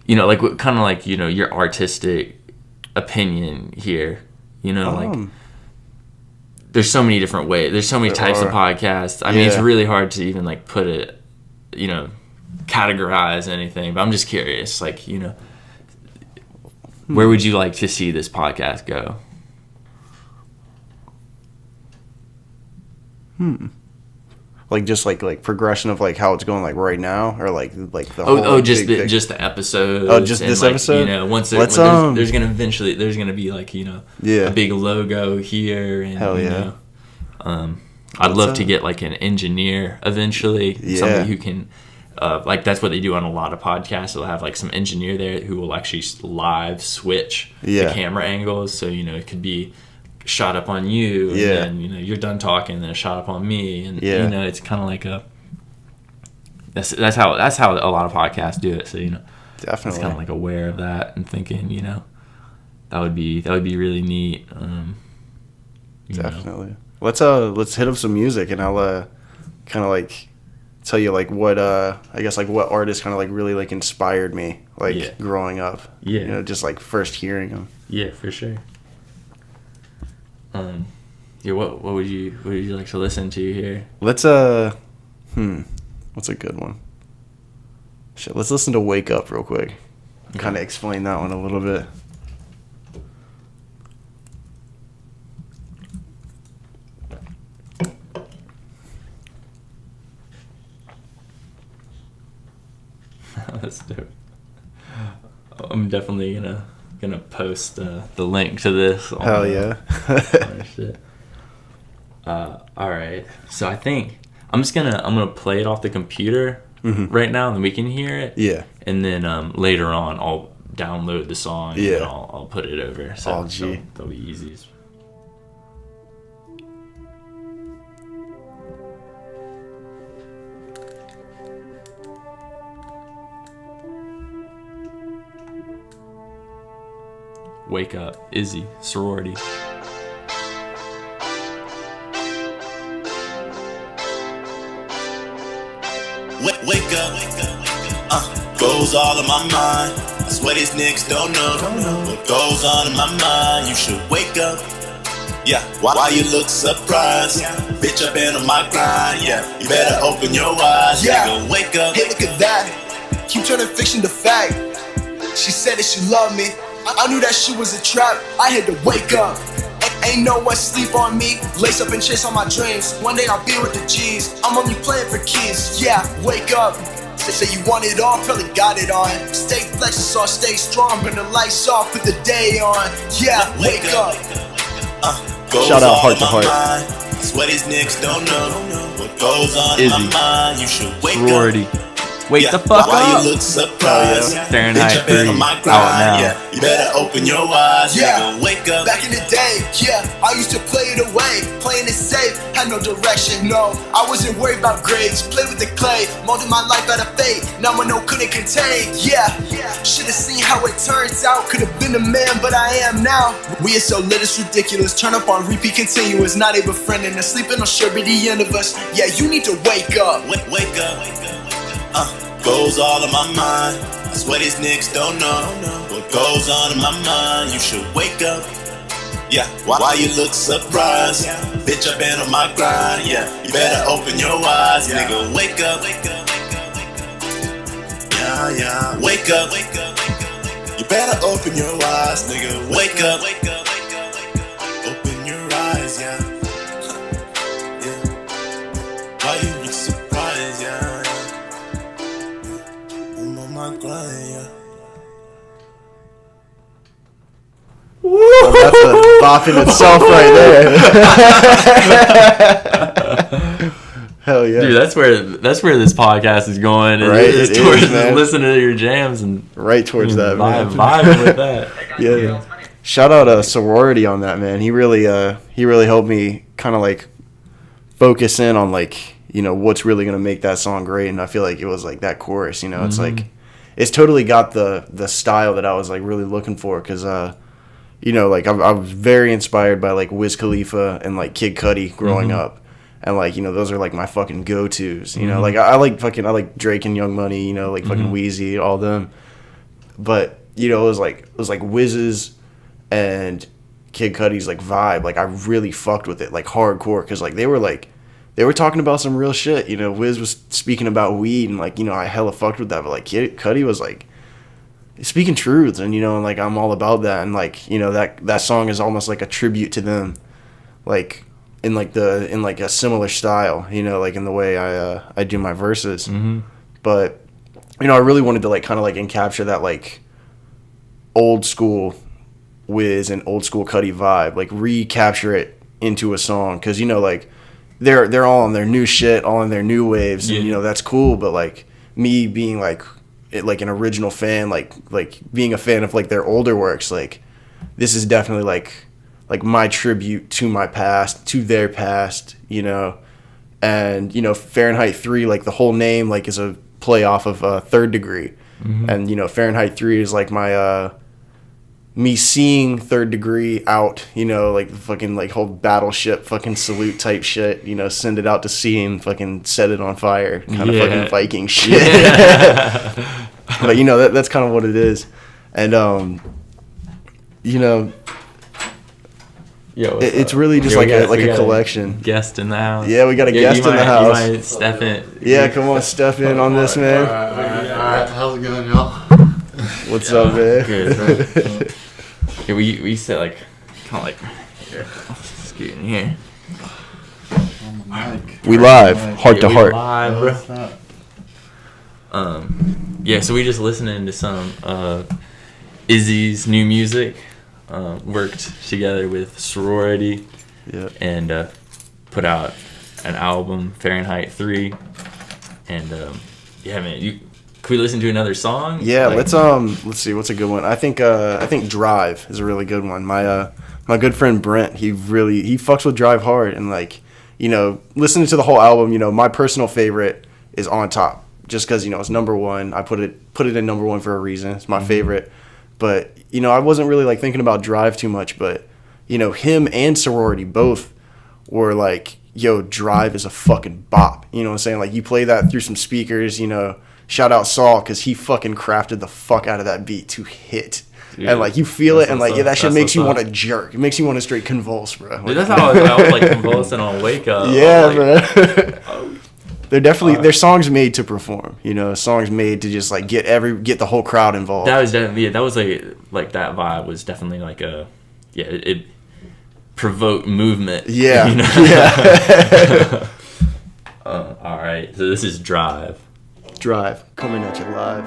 you know, like what kind of like, you know, your artistic opinion here, you know, like there's so many different ways, there's so many types of podcasts. I mean, it's really hard to even like put it, you know, categorize anything, but I'm just curious, like, you know, where would you like to see this podcast go? Like just like progression of like how it's going like right now, or like the whole just the episode. Just this like, episode. You know, once there's gonna be like, you know, a big logo here, and hell yeah. You know, I'd love to get like an engineer eventually, somebody who can. Like that's what they do on a lot of podcasts. They'll have like some engineer there who will actually live switch the camera angles, so you know it could be shot up on you, and then, you know, you're done talking, and then a shot up on me, and you know, it's kind of like that's how a lot of podcasts do it. So, you know, definitely, it's kind of like aware of that and thinking, you know, that would be really neat. Definitely. Let's hit up some music, and I'll kind of like tell you like what I guess like what artists kind of like really like inspired me like growing up. You know, just like first hearing them. Yeah, for sure. What would you like to listen to here? Let's what's a good one? Shit, let's listen to Wake Up real quick. Kind of explain that one a little bit. That's dope. I'm definitely gonna post the link to this. Hell yeah. Shit. All right. So I think I'm gonna play it off the computer right now, and we can hear it. Yeah. And then later on, I'll download the song Yeah. and I'll put it over. So Oh, gee. they'll be easy. Wake Up, Izzy, Sorority. Wake up, goes all in my mind. I swear these niggas don't know what goes on in my mind. You should wake up. Yeah, why you look surprised? Bitch, I've been on my grind. Yeah, you better open your eyes. Yeah. Nigga, wake up. Hey, look at that. Keep turning fiction to fact. She said that she loved me. I knew that she was a trap. I had to wake up. Ain't no one sleep on me. Lace up and chase on my dreams. One day I'll be with the G's. I'm only playing for kids. Yeah, wake up. They say you want it all, probably got it on. Stay flexing, so I stay strong. Burn the lights off, put the day on. Yeah, wake up. Shout out Heart to Heart. I swear these niggas don't know what goes on in Izzy. my mind. You should wake Sorority. up. Wake the fuck why up. you look surprised? Fahrenheit Bitch, I've been 3 on my out grind. now. Yeah, you better open your eyes. Yeah, Nigga, wake up. back in the day, yeah, I used to play it away, playing it safe, had no direction, no, I wasn't worried about grades, play with the clay, molded my life out of fate, now I know couldn't contain, yeah, should've seen how it turns out, could've been a man, but I am now, we are so lit, it's ridiculous, turn up on repeat continuous, not a befriending, and sleeping on sure be the end of us, yeah, you need to wake up. Wake up. Goes all in my mind. I swear these niggas don't know what goes on in my mind. You should wake up. Yeah, why you look surprised? Bitch, I've been on my grind. Yeah, you better open your eyes. Nigga, wake up. Yeah, wake up. You better open your eyes. Nigga, wake up. Open your eyes, yeah. Why you look surprised, yeah. I'm on my grind, yeah. Well, that's a bop in itself right there. Hell yeah. Dude, that's where this podcast is going. Right, It's it towards is, man. listening to your jams and Right towards that, man. vibing with that. Yeah. Shout out Sorority on that, man. He really helped me kind of like focus in on like, you know, what's really gonna make that song great. And I feel like it was like that chorus, you know, it's like it's totally got the style that I was like really looking for, because you know, like I was very inspired by like Wiz Khalifa and like Kid Cudi growing up. And like, you know, those are like my fucking go-tos, you know, like I like Drake and Young Money, you know, like fucking Weezy, all them. But, you know, it was like Wiz's and Kid Cudi's like vibe. Like I really fucked with it, like hardcore, because like they were talking about some real shit, you know. Wiz was speaking about weed, and like, you know, I hella fucked with that. But like Kid Cudi was like speaking truths, and you know, and like I'm all about that. And like, you know, that song is almost like a tribute to them, like in like a similar style, you know, like in the way I do my verses. But you know, I really wanted to like kind of like encapture that like old school Wiz and old school Cudi vibe, like recapture it into a song, because you know, like they're all on their new shit, all on their new waves, and you know, that's cool. But like me being like an original fan, like being a fan of like their older works, like this is definitely like my tribute to my past, to their past, you know. And you know, Fahrenheit 3, like the whole name like is a play off of Third Degree. And you know, Fahrenheit 3 is like my me seeing Third Degree out, you know, like fucking like whole battleship fucking salute type shit, you know, send it out to sea and fucking set it on fire kind of fucking Viking shit. But you know, that's kind of what it is. And you know, it's really just like a collection. Guest in the house. Yeah, we got a guest in the house. You might step in. Yeah, come on, step in on this, man. All right, how's it going, y'all? What's up, man? Good. Yeah, we sit like kind of like here. Scoot in here. We live, heart to heart. Live, bro. Yeah, so we just listening to some Izzy's new music. Worked together with Sorority, and put out an album, Fahrenheit 3. And yeah, man, we listen to another song? Yeah, let's see, what's a good one? I think Drive is a really good one. My good friend Brent, he fucks with Drive hard, and like, you know, listening to the whole album, you know, my personal favorite is On Top, just because, you know, it's number one. I put it in number one for a reason. It's my favorite. But, you know, I wasn't really like thinking about Drive too much, but, you know, him and Sorority both were like, yo, Drive is a fucking bop. You know what I'm saying? Like, you play that through some speakers, you know. Shout out Saul, because he fucking crafted the fuck out of that beat to hit. Dude, and like, you feel it, and like, yeah, that shit makes you want to jerk. It makes you want to straight convulse, bro. Dude, that's how I was like convulsing on Wake Up. Yeah, bro. They're definitely they're songs made to perform. You know, songs made to just like get the whole crowd involved. That was definitely that was like that vibe was definitely like it provoked movement. Yeah, you know? Yeah. All right, so this is Drive. Drive, coming at you live.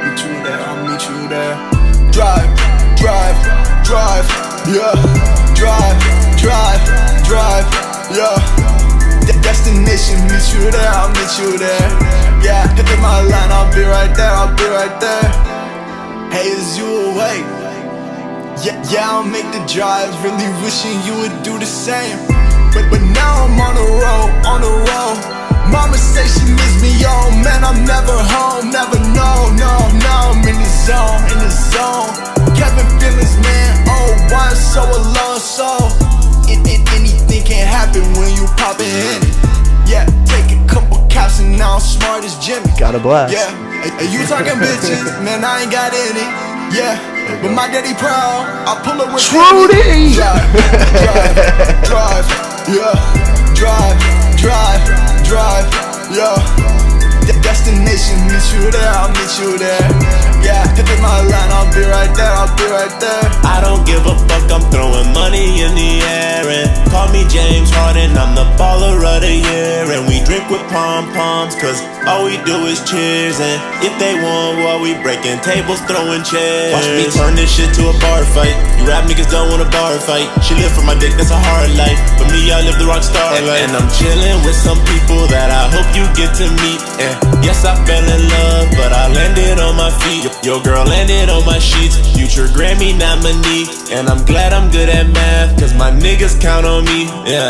Meet you there, I'll meet you there. Drive, drive, drive, yeah. Drive, drive, drive, yeah. Destination, meet you there, I'll meet you there. Yeah, hit my line, I'll be right there, I'll be right there. Hey, is you awake? Yeah, I'll make the drive. Really wishing you would do the same. But now I'm on the road. Mama say she miss me, yo. Man, I'm never home, never know. No, I'm in the zone. Kevin feelings, man. Oh, why I'm so alone, so anything can happen when you pop in it. Yeah, take a couple caps and now I'm smart as Jimmy. Got a blast. Yeah, hey, you talking bitches, man, I ain't got any. Yeah, but my daddy proud, I pull up with Trudy. Drive, yeah. Drive, yeah. Destination, meet you there, I'll meet you there. Yeah, hit my line, I'll be right there. I don't give a fuck, I'm throwing money in the air. And call me James Harden, I'm the baller of the year. And we drink with pom-poms, cause all we do is cheers. And if they want while we breaking tables, throwing chairs. Watch me turn this shit to a bar fight. You rap niggas don't want a bar fight. She live for my dick, that's a hard life. For me, I live the rock star life. And I'm chilling with some people that I hope you get to meet. And yes, I fell in love, but I landed on my feet. Your girl landed on my sheets. Future Grammy nominee. And I'm glad I'm good at math, cause my niggas count on me. Yeah.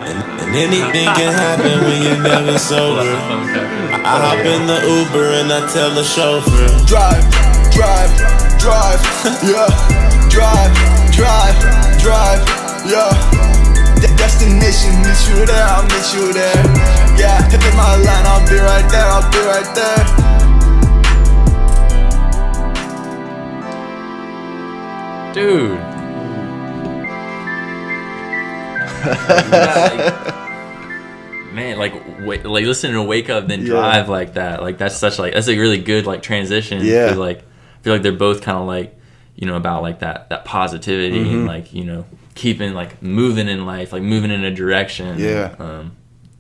And anything can happen when you're never sober. I hop in the Uber and I tell the chauffeur, Drive, yeah. Drive, yeah. Destination, meet you there, I'll meet you there. Yeah, hit my line, I'll be right there. Dude. Man, like listening to Wake Up then Drive like that, like that's a really good like transition. Yeah, like I feel like they're both kind of like, you know, about like that positivity and like, you know, keeping like moving in life, like moving in a direction.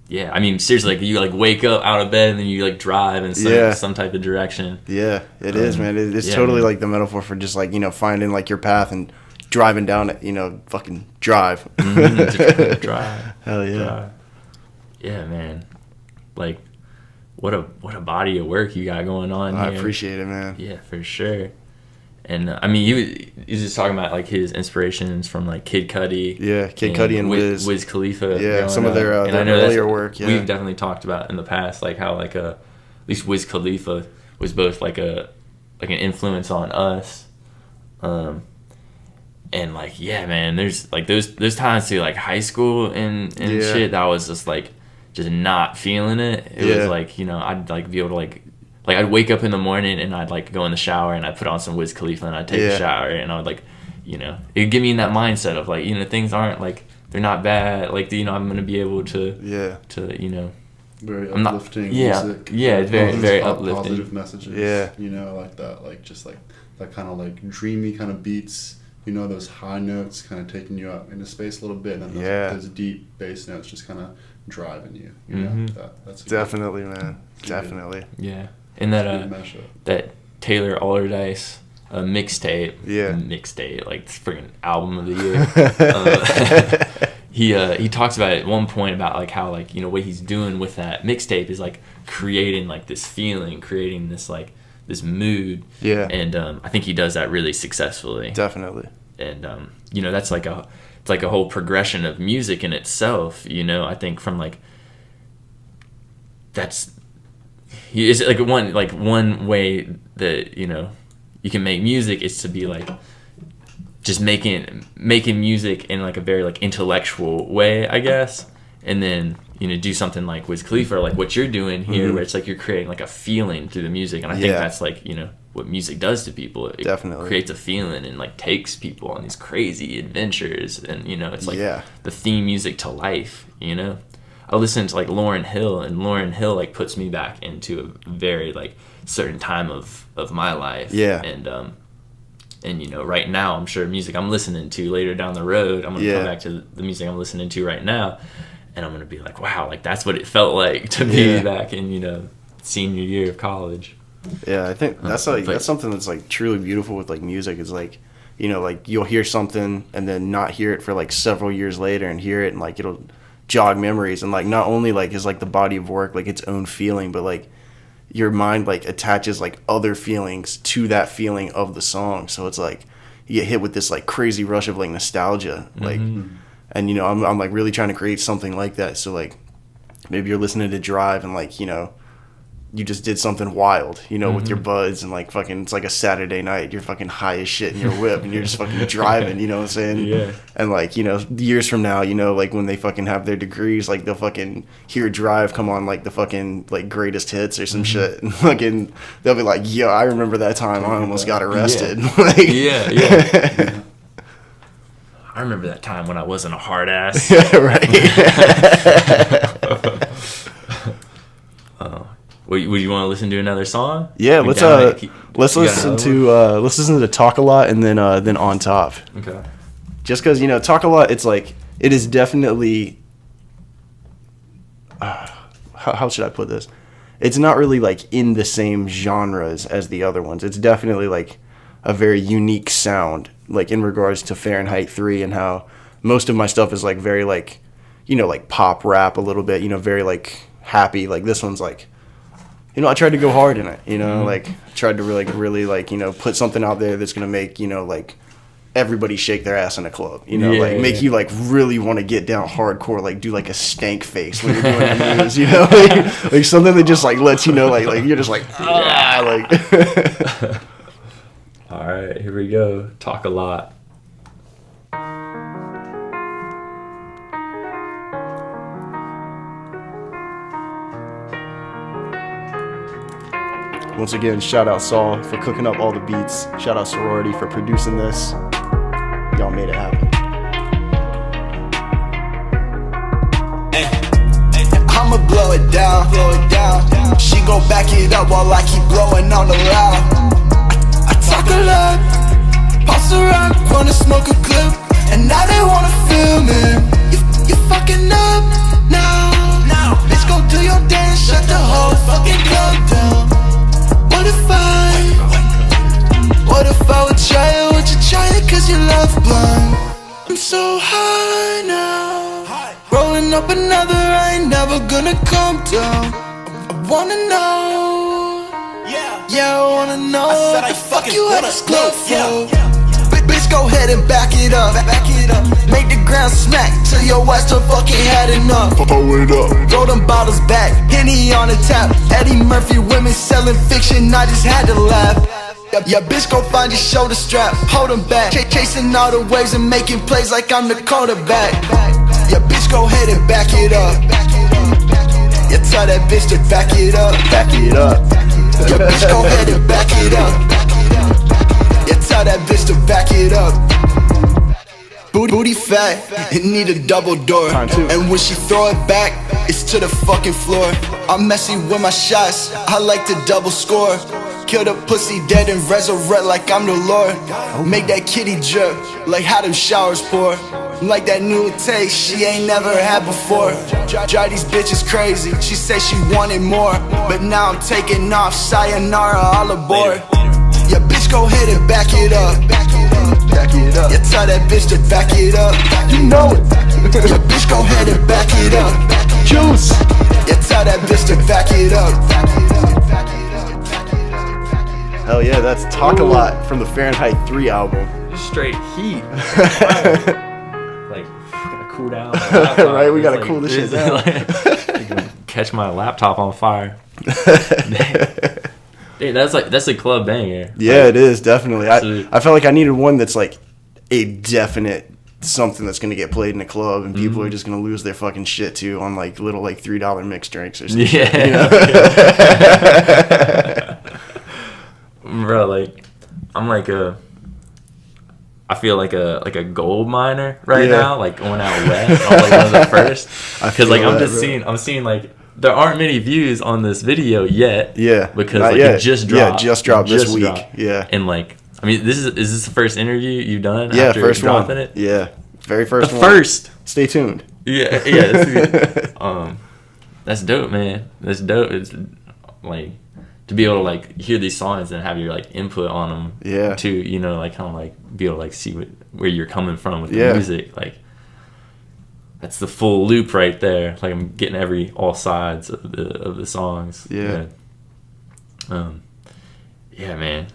Yeah, I mean, seriously, like you like wake up out of bed and then you like drive in some type of direction. Yeah, it is, man. It's totally like the metaphor for just like, you know, finding like your path and driving down it, you know, fucking drive. Drive. Hell yeah. Drive. Yeah, man. Like, what a body of work you got going on I here. appreciate it, man. Yeah, for sure. And I mean, he's just talking about like his inspirations from like Kid Cudi. Yeah, Kid Cudi and Wiz Khalifa. Yeah, some of their earlier work. Yeah, we've definitely talked about in the past, like how like at least Wiz Khalifa was both like an influence on us. And like, yeah, man, there's like those times through like high school and shit that was just like just not feeling it. It was like, you know, I'd like be able to like I'd wake up in the morning and I'd like go in the shower and I'd put on some Wiz Khalifa and I'd take a shower and I would like, you know, it'd get me in that mindset of like, you know, things aren't like, they're not bad. Like, you know, I'm going to be able to, you know. Very uplifting music. Yeah, it's very, very uplifting. Positive messages. Yeah. You know, like that, like just like that kind of like dreamy kind of beats, you know, those high notes kind of taking you up into space a little bit. And then those deep bass notes just kind of driving you. You know, that's definitely, man. Definitely. Yeah. And that Taylor Allardyce mixtape. Yeah. Mixtape, like this freaking album of the year. He talks about it at one point about like how like, you know, what he's doing with that mixtape is like creating like this feeling, creating this like this mood. Yeah. And I think he does that really successfully. Definitely. And you know, that's like it's like a whole progression of music in itself, you know. I think from like is like one way that, you know, you can make music is to be like just making music in like a very like intellectual way, I guess, and then, you know, do something like Wiz Khalifa, or like what you're doing here, where it's like you're creating like a feeling through the music. And I think that's like, you know, what music does to people. It definitely creates a feeling and like takes people on these crazy adventures, and, you know, it's like the theme music to life, you know. I listen to like Lauryn Hill, and Lauryn Hill like puts me back into a very like certain time of my life. And you know, right now I'm sure music I'm listening to later down the road, I'm gonna come back to the music I'm listening to right now, and I'm gonna be like, wow, like that's what it felt like to be back in, you know, senior year of college. Yeah, I think that's like that's something that's like truly beautiful with like music, is like, you know, like you'll hear something and then not hear it for like several years later, and hear it and like it'll jog memories, and like not only like is like the body of work like its own feeling, but like your mind like attaches like other feelings to that feeling of the song, so it's like you get hit with this like crazy rush of like nostalgia, like and, you know, I'm like really trying to create something like that. So like maybe you're listening to Drive and like, you know, you just did something wild, you know, with your buds, and like fucking, it's like a Saturday night, you're fucking high as shit in your whip, and you're just fucking driving, you know what I'm saying? Yeah. And like, you know, years from now, you know, like when they fucking have their degrees, like they'll fucking hear Drive come on like the fucking like greatest hits or some shit, and fucking they'll be like, yo, I remember that time I almost got arrested. Like, yeah. I remember that time when I wasn't a hard ass. Yeah, right. Would you want to listen to another song? Yeah, let's listen to Talk a Lot, and then On Top. Okay. Just because, you know, Talk a Lot, it's like, it is definitely, how should I put this? It's not really like in the same genres as the other ones. It's definitely like a very unique sound, like in regards to Fahrenheit 3, and how most of my stuff is like very like, you know, like pop rap a little bit, you know, very like happy. Like this one's like, you know, I tried to go hard in it, you know, like tried to really like, you know, put something out there that's going to make, you know, like everybody shake their ass in a club, you know, make you like really want to get down hardcore, like do like a stank face when you're doing the moves, you know, like something that just like lets you know, like you're just like, like. All right, here we go. Talk a Lot. Once again, shout out Saul for cooking up all the beats. Shout out Sorority for producing this. Y'all made it happen. I'ma blow it down. She gon' back it up while I keep blowing on the loud. I talk a lot, pass around, wanna smoke a clip, and now they wanna film it. You fucking up now. Bitch, go do your dance, shut the whole fucking club down. What if I would try it? Would you try it cause you love blind? I'm so high now, rolling up another, I ain't never gonna come down. I wanna know, yeah, I wanna know. I said I the fuck you at this club for? Bitch, go ahead and back it up. Make the ground smack till your ass to fucking had enough. Pull it up. Throw them bottles back, Henny on the tap. Eddie Murphy, women selling fiction, I just had to laugh. Yeah, bitch, go find your shoulder strap, hold them back. Chasing all the waves and making plays like I'm the quarterback. Yeah, bitch, go ahead and back it up. Yeah, tell that bitch to back it up. Yeah, bitch, go ahead and back it up. Yeah, tell that bitch to back it up. Booty fat, it need a double door. And when she throw it back, it's to the fucking floor. I'm messy with my shots, I like to double score. Kill the pussy dead and resurrect like I'm the Lord. Make that kitty drip, like how them showers pour. Like that new taste she ain't never had before. Drive these bitches crazy, she say she wanted more. But now I'm taking off, sayonara, all aboard. Yeah, bitch, go ahead and back it up. You tell that bitch to back it up. You know it. Yeah, bitch, go ahead and back it up. Juice. You tell that bitch to back it up. Hell yeah, that's Talk a Lot from the Fahrenheit 3 album. Straight heat. Like, cool down. Right, we gotta cool this shit down. Catch my laptop on fire. Dude, that's a club banger. Yeah, like, it is, definitely. I felt like I needed one that's like a definite something that's gonna get played in a club and people are just gonna lose their fucking shit to on like little like $3 mixed drinks or something. Yeah. You know? Bro, like I'm like I feel like a gold miner right now, like going out west. I'm like one of the first, because like I'm seeing like there aren't many views on this video yet. Yeah, because like it just dropped. Yeah, just dropped this week. Yeah, and like I mean, is this the first interview you've done? Yeah, after first dropping one. It? Yeah, very first. The one. First. Stay tuned. Yeah. That's, that's dope, man. That's dope. It's like to be able to like hear these songs and have your like input on them. Yeah. To like kind of like be able to like see where you're coming from with the music. Like that's the full loop right there. Like I'm getting all sides of the songs. Yeah. Yeah, man.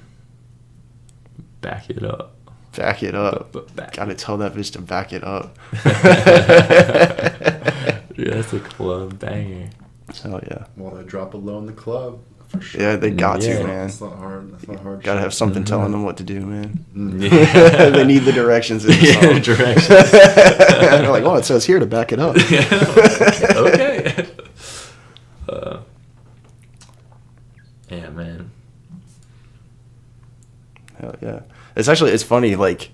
Back it up. Back it up. Back. Gotta tell that bitch to back it up. Yeah, that's a club banger. Hell yeah. Well, they drop it low in the club. For sure. Yeah, they got to, man. That's not hard. Gotta have something telling them what to do, man. Yeah. They need the directions in the song. Directions. They're like, oh, it says here to back it up. Okay. Yeah, man. Hell yeah. It's funny, like,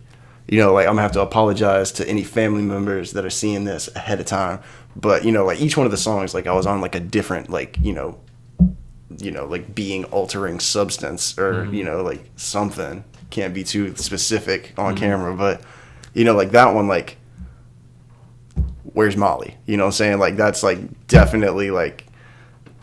you know, like I'm gonna have to apologize to any family members that are seeing this ahead of time. But, you know, like each one of the songs, like I was on like a different, like, you know, like being altering substance or, you know, like something. Can't be too specific on camera, but, you know, like that one, like, Where's Molly? You know what I'm saying? Like that's like definitely like,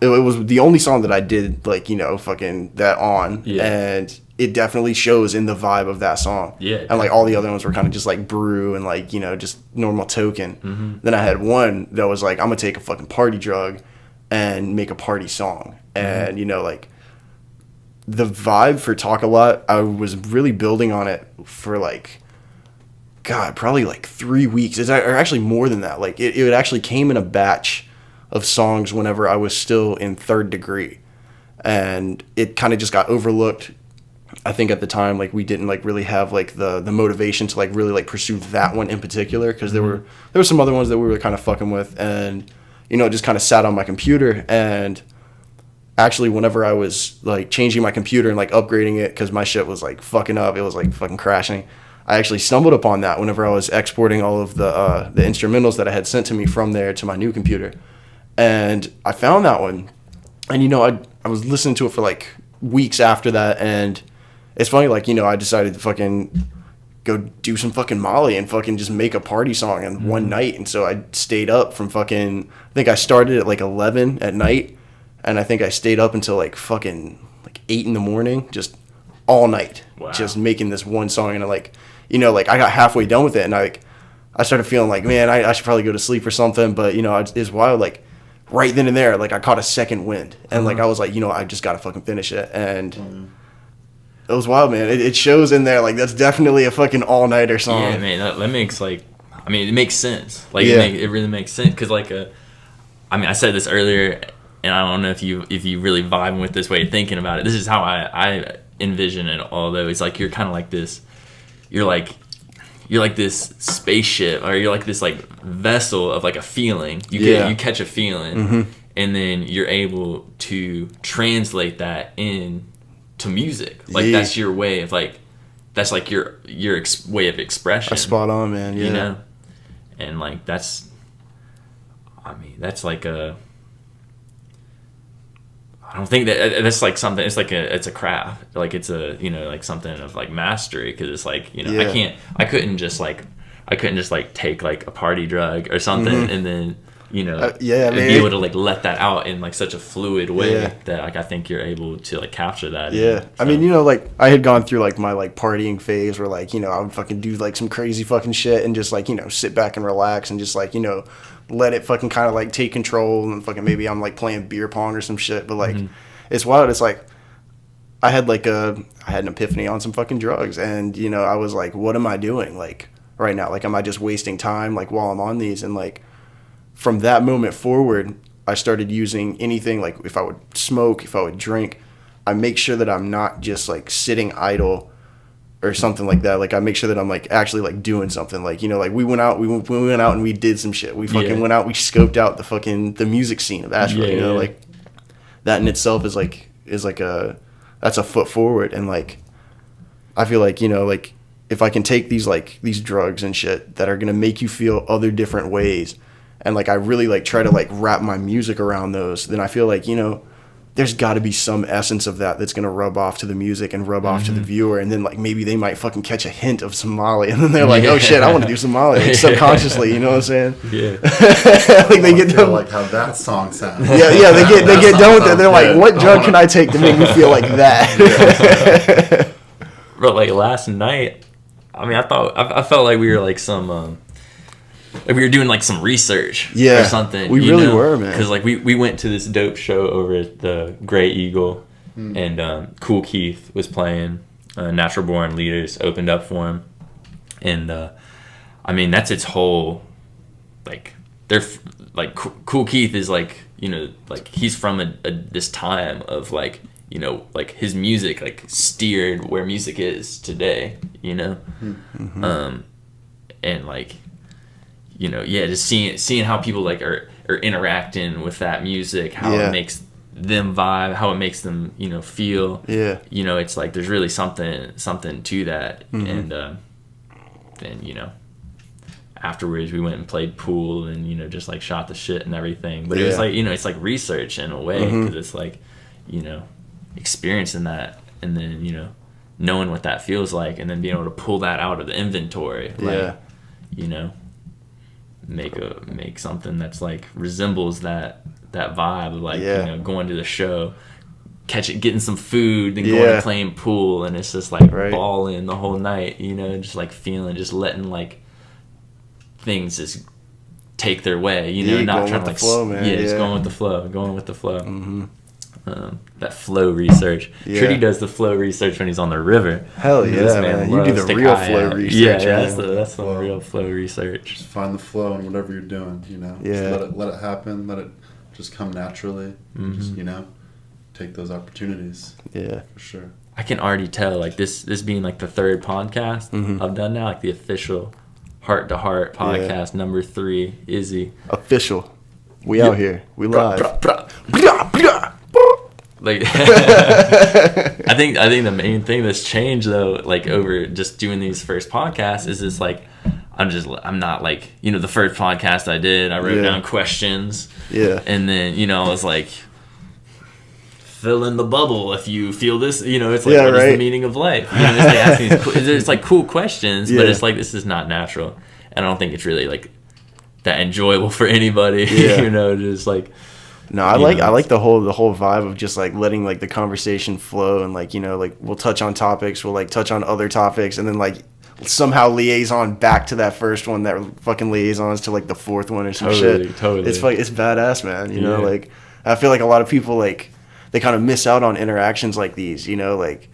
it was the only song that I did like, you know, fucking that on. Yeah. And it definitely shows in the vibe of that song. Yeah. And like all the other ones were kind of just like brew and like, you know, just normal token. Then I had one that was like, I'm gonna take a fucking party drug and make a party song. And, you know, like the vibe for Talk a Lot, I was really building on it for like, God, probably like 3 weeks. Or actually more than that. Like it actually came in a batch of songs whenever I was still in Third Degree. And it kind of just got overlooked. I think at the time, like we didn't like really have like the motivation to like really like pursue that one in particular, because there were some other ones that we were kind of fucking with, and you know, it just kind of sat on my computer. And actually, whenever I was like changing my computer and like upgrading it because my shit was like fucking up, it was like fucking crashing, I actually stumbled upon that whenever I was exporting all of the instrumentals that I had sent to me from there to my new computer, and I found that one, and you know, I was listening to it for like weeks after that. And it's funny, like, you know, I decided to fucking go do some fucking Molly and fucking just make a party song in one night. And so I stayed up from fucking, I think I started at like 11 at night, and I think I stayed up until like fucking like 8 in the morning, just all night. Wow. Just making this one song. And I like, you know, like I got halfway done with it, and I started feeling like, man, I should probably go to sleep or something. But, you know, it's wild, like right then and there, like I caught a second wind, and like I was like, you know, I just gotta fucking finish it. And it was wild, man. It shows in there, like that's definitely a fucking all-nighter song. Yeah, man, that makes like, I mean, it makes sense. Like it really makes sense, because like I mean, I said this earlier, and I don't know if you really vibing with this way of thinking about it. This is how I envision it. Although it's like you're kind of like this, you're like this spaceship, or you're like this like vessel of like a feeling. You catch a feeling, and then you're able to translate that in to music. Like that's your way of like, that's like your way of expression. That's spot on, man. Yeah. You know, and like that's, I mean, that's like I don't think that's like something. It's like it's a craft. Like it's a, you know, like something of like mastery, because it's like, you know, I couldn't just like take like a party drug or something and then you know, and be able to like let that out in like such a fluid way that like I think you're able to like capture that. Yeah, I mean, you know, like I had gone through like my like partying phase where like, you know, I would fucking do like some crazy fucking shit and just like, you know, sit back and relax and just like, you know, let it fucking kind of like take control and fucking maybe I'm like playing beer pong or some shit. But like, it's wild. It's like I had an epiphany on some fucking drugs, and you know, I was like, what am I doing like right now? Like, am I just wasting time like while I'm on these? And like, from that moment forward, I started using anything, like if I would smoke, if I would drink, I make sure that I'm not just like sitting idle or something like that. Like I make sure that I'm like actually like doing something. Like, you know, like we went out and we did some shit. We fucking went out, we scoped out the music scene of Asheville. You know, like that in itself is like that's a foot forward. And like I feel like, you know, like if I can take these drugs and shit that are gonna make you feel other different ways, and like I really like try to like wrap my music around those, then I feel like, you know, there's got to be some essence of that's going to rub off to the music and rub off to the viewer, and then like maybe they might fucking catch a hint of Somali, and then they're like, oh shit, I want to do Somali, like subconsciously, you know what I'm saying? Yeah. Like they get done like how that song sounds. Yeah, they get done with it. They're like, what drug can I take to make me feel like that? But like last night, I mean, I felt like we were like some. Like we were doing like some research or something. We really were, man. Because like we went to this dope show over at the Grey Eagle, and Cool Keith was playing. Natural Born Leaders opened up for him, and I mean that's its whole like they're like Cool Keith is like, you know, like he's from this time of like, you know, like his music like steered where music is today, you know, and like, you know, just seeing how people like are interacting with that music, how it makes them vibe, how it makes them, you know, feel. Yeah. You know, it's like there's really something to that. And then, you know, afterwards we went and played pool and, you know, just like shot the shit and everything. But it was like, you know, it's like research in a way, because it's like, you know, experiencing that and then, you know, knowing what that feels like and then being able to pull that out of the inventory. Like, you know, make something that's like resembles that vibe of like, you know, going to the show, getting some food, then going and playing pool, and it's just like balling the whole night, you know, just like feeling, just letting like things just take their way, you know, not trying to like flow, man. Just going with the flow. That flow research. Trudy does the flow research when he's on the river. Hell yeah, man. You do the real flow research. That's the real flow research. Just find the flow in whatever you're doing, you know. Just let it happen, let it just come naturally. Just, you know, take those opportunities. Yeah, for sure. I can already tell, like this being like the third podcast I've done now, like the official Heart to Heart podcast number 3, Izzy. Official. We out here. We live. Like I think the main thing that's changed though, like over just doing these first podcasts, is this like I'm not like, you know, the first podcast I did, I wrote down questions, and then, you know, I was like, fill in the bubble if you feel this, you know, it's like what is the meaning of life, you know, it's like asking it's like cool questions, but it's like this is not natural, and I don't think it's really like that enjoyable for anybody. You know, just like. No, I like the whole vibe of just like letting like the conversation flow, and like, you know, like we'll touch on topics, we'll like touch on other topics, and then like somehow liaison back to that first one that fucking liaisons to like the fourth one or some shit. Totally. It's like, it's badass, man. You know, like I feel like a lot of people like they kind of miss out on interactions like these, you know, like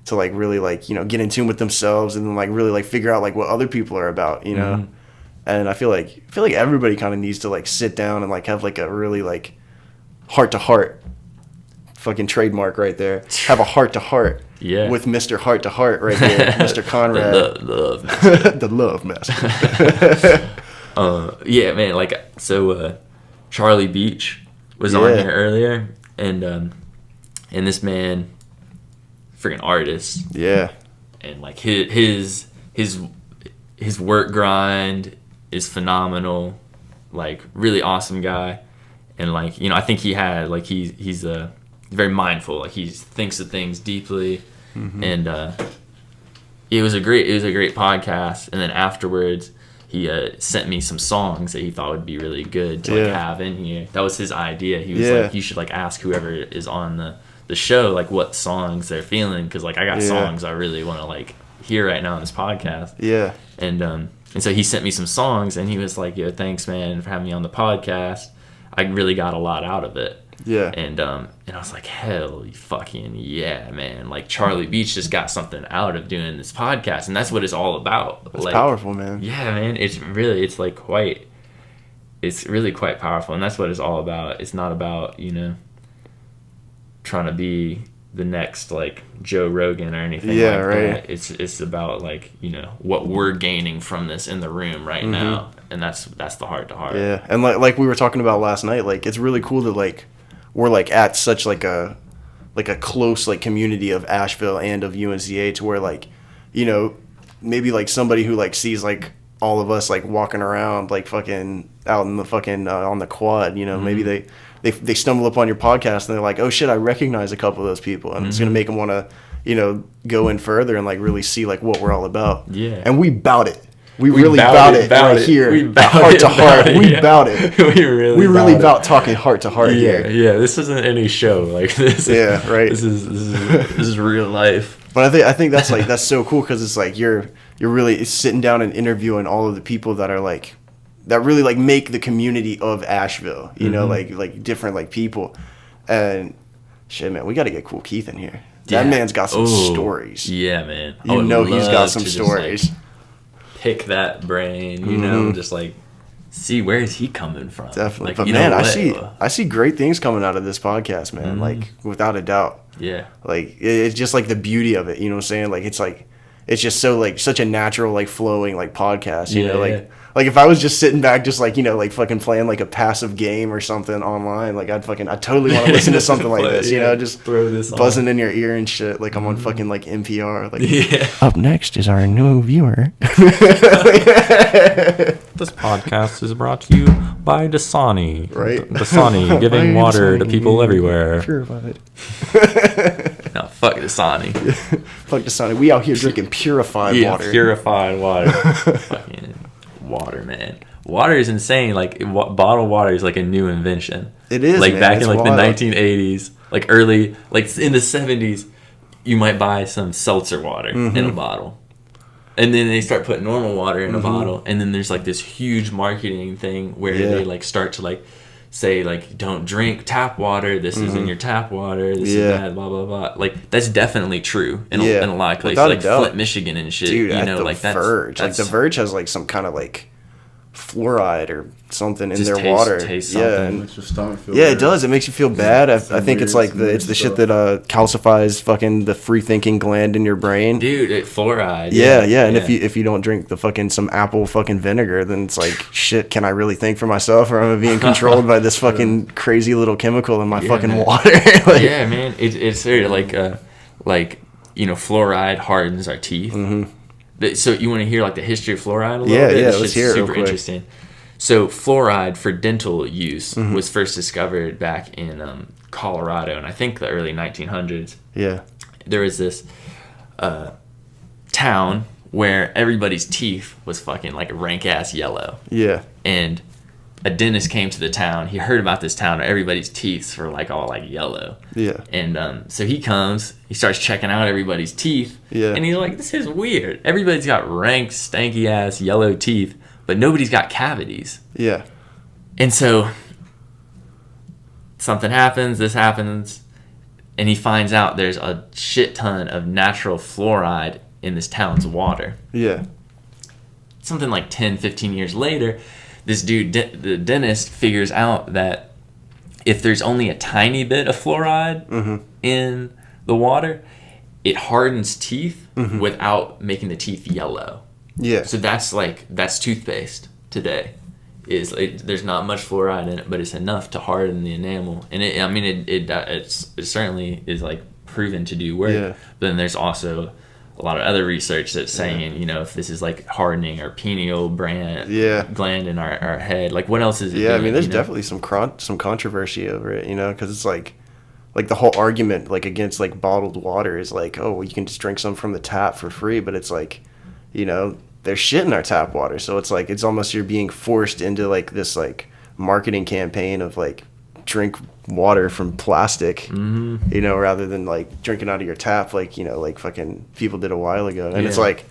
to like really like, you know, get in tune with themselves and then like really like figure out like what other people are about, you know. And I feel like everybody kind of needs to like sit down and like have like a really like heart to heart, fucking trademark right there. Have a heart to heart, with Mr. Heart to Heart right there, Mr. Konrad, the love master. Man. Like so, Charlie Beach was on here earlier, and this man, freaking artist, and like his work grind is phenomenal, like really awesome guy. And like, you know, I think he had like he's very mindful, like he thinks of things deeply, and it was a great podcast. And then afterwards sent me some songs that he thought would be really good to like have in here. That was his idea. He was like, you should like ask whoever is on the show like what songs they're feeling, because like I got songs I really want to like hear right now on this podcast. Yeah. And so he sent me some songs, and he was like, yo, thanks man for having me on the podcast. I really got a lot out of it. Yeah. And I was like, hell fucking yeah, man. Like Charlie Beach just got something out of doing this podcast, and that's what it's all about. It's like, powerful, man. Yeah, man. It's really quite powerful, and that's what it's all about. It's not about, you know, trying to be the next like Joe Rogan or anything that. It's about like, you know, what we're gaining from this in the room right now, and that's the heart to heart. Yeah, and like we were talking about last night, like it's really cool that like we're like at such like a close like community of Asheville and of UNCA, to where like, you know, maybe like somebody who like sees like all of us like walking around like fucking out in the fucking on the quad, you know, maybe they stumble upon your podcast and they're like, oh shit, I recognize a couple of those people, and it's gonna make them want to, you know, go in further and like really see like what we're all about. Yeah, and we bout it. We really bout it right here. We heart to heart. We bout it. We really bout talking heart to heart here. Yeah, this isn't any show like this. Yeah, right. This is real life. But I think that's like that's so cool, because it's like you're really sitting down and interviewing all of the people that are like that really like make the community of Asheville. You know, like different like people, and shit, man, we got to get Cool Keith in here. That man's got some stories. Yeah, man. You know he's got some stories. Pick that brain, you know, just like see where is he coming from. Definitely. Like, but man, I see great things coming out of this podcast, man. Like without a doubt. Yeah. Like it's just like the beauty of it, you know what I'm saying? Like it's just so like such a natural like flowing like podcast, you know, like if I was just sitting back just like, you know, like fucking playing like a passive game or something online, like I'd totally want to listen to something like this, you know, just throw this buzzing in your ear and shit, like I'm on fucking like NPR. Like up next is our new viewer. This podcast is brought to you by Dasani. Right. Dasani, giving water to people everywhere. Purified. No, fuck Dasani. Fuck Dasani. We out here drinking purified water. Purified water. Fucking water, man. Water is insane. Like bottled water is like a new invention. It is, like man, back in like wild. the 1980s, like early, like in the 70s, you might buy some seltzer water in a bottle, and then they start putting normal water in a bottle, and then there's like this huge marketing thing where they like start to like say like, don't drink tap water, this isn't your tap water, this is bad, blah blah blah. Like that's definitely true in a lot of places, like Flint, Michigan and shit. Dude, you know, the like Verge. Like the Verge has like some kind of like fluoride or something in their water. It makes your stomach feel it does. It makes you feel bad. I think it's like it's the shit that calcifies fucking the free thinking gland in your brain. Dude, fluoride. Yeah. And if you don't drink the fucking some apple fucking vinegar, then it's like shit. Can I really think for myself, or am I being controlled by this fucking crazy little chemical in my fucking water? Like, yeah, man. It's like you know, fluoride hardens our teeth. So you want to hear like the history of fluoride a little bit? Yeah, let's hear it. Super interesting. So fluoride for dental use was first discovered back in Colorado, and I think the early 1900s. Yeah. There was this town where everybody's teeth was fucking like rank ass yellow. Yeah. And a dentist came to the town. He heard about this town where everybody's teeth were like all like yellow. Yeah. And so he comes, he starts checking out everybody's teeth. Yeah. And he's like, this is weird. Everybody's got rank, stanky ass yellow teeth, but nobody's got cavities. Yeah. And so something happens, this happens, and he finds out there's a shit ton of natural fluoride in this town's water. Yeah. Something like 10, 15 years later, this dude, the dentist, figures out that if there's only a tiny bit of fluoride in the water, it hardens teeth without making the teeth yellow. Yeah. So that's toothpaste today. There's not much fluoride in it, but it's enough to harden the enamel, and it certainly is like proven to do work. Yeah. But then there's also a lot of other research that's saying, you know, if this is like hardening our pineal gland in our head, like what else is it doing? I mean, there's definitely some controversy over it, you know, because it's like the whole argument like against like bottled water is like, oh, well, you can just drink some from the tap for free, but it's like, you know, there's shit in our tap water. So it's like, it's almost you're being forced into like this like marketing campaign of like drink water from plastic, you know, rather than like drinking out of your tap like, you know, like fucking people did a while ago. And it's like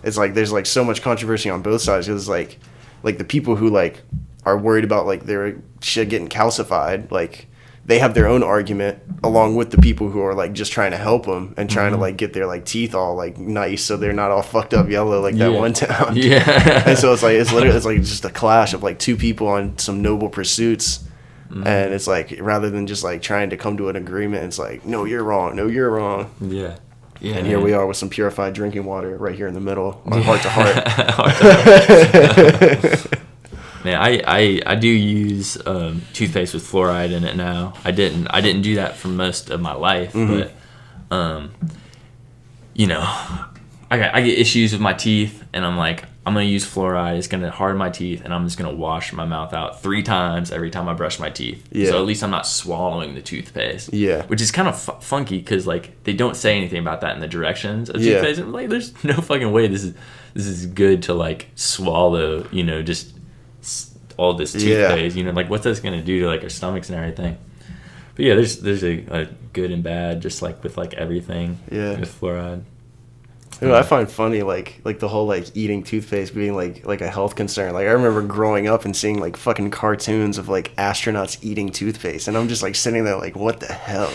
there's like so much controversy on both sides. Because like the people who like are worried about like their shit getting calcified, like they have their own argument along with the people who are like just trying to help them and trying to like get their like teeth all like nice so they're not all fucked up yellow like that one town. And so it's like it's like just a clash of like two people on some noble pursuits. And it's like, rather than just like trying to come to an agreement, it's like, no, you're wrong, Yeah, and here we are with some purified drinking water right here in the middle, on heart to heart. Man, I do use toothpaste with fluoride in it now. I didn't do that for most of my life, but you know, I get issues with my teeth, and I'm like, I'm gonna use fluoride. It's gonna harden my teeth, and I'm just gonna wash my mouth out 3 times every time I brush my teeth. So at least I'm not swallowing the toothpaste. Which is kind of funky because like they don't say anything about that in the directions of toothpaste. And like, there's no fucking way this is good to like swallow. You know, just all this toothpaste. You know, like what's this gonna do to like our stomachs and everything? But yeah, there's a good and bad, just like with like everything. With fluoride. You know, I find funny like the whole like eating toothpaste being like a health concern. Like I remember growing up and seeing like fucking cartoons of like astronauts eating toothpaste, and I'm just like sitting there like, what the hell?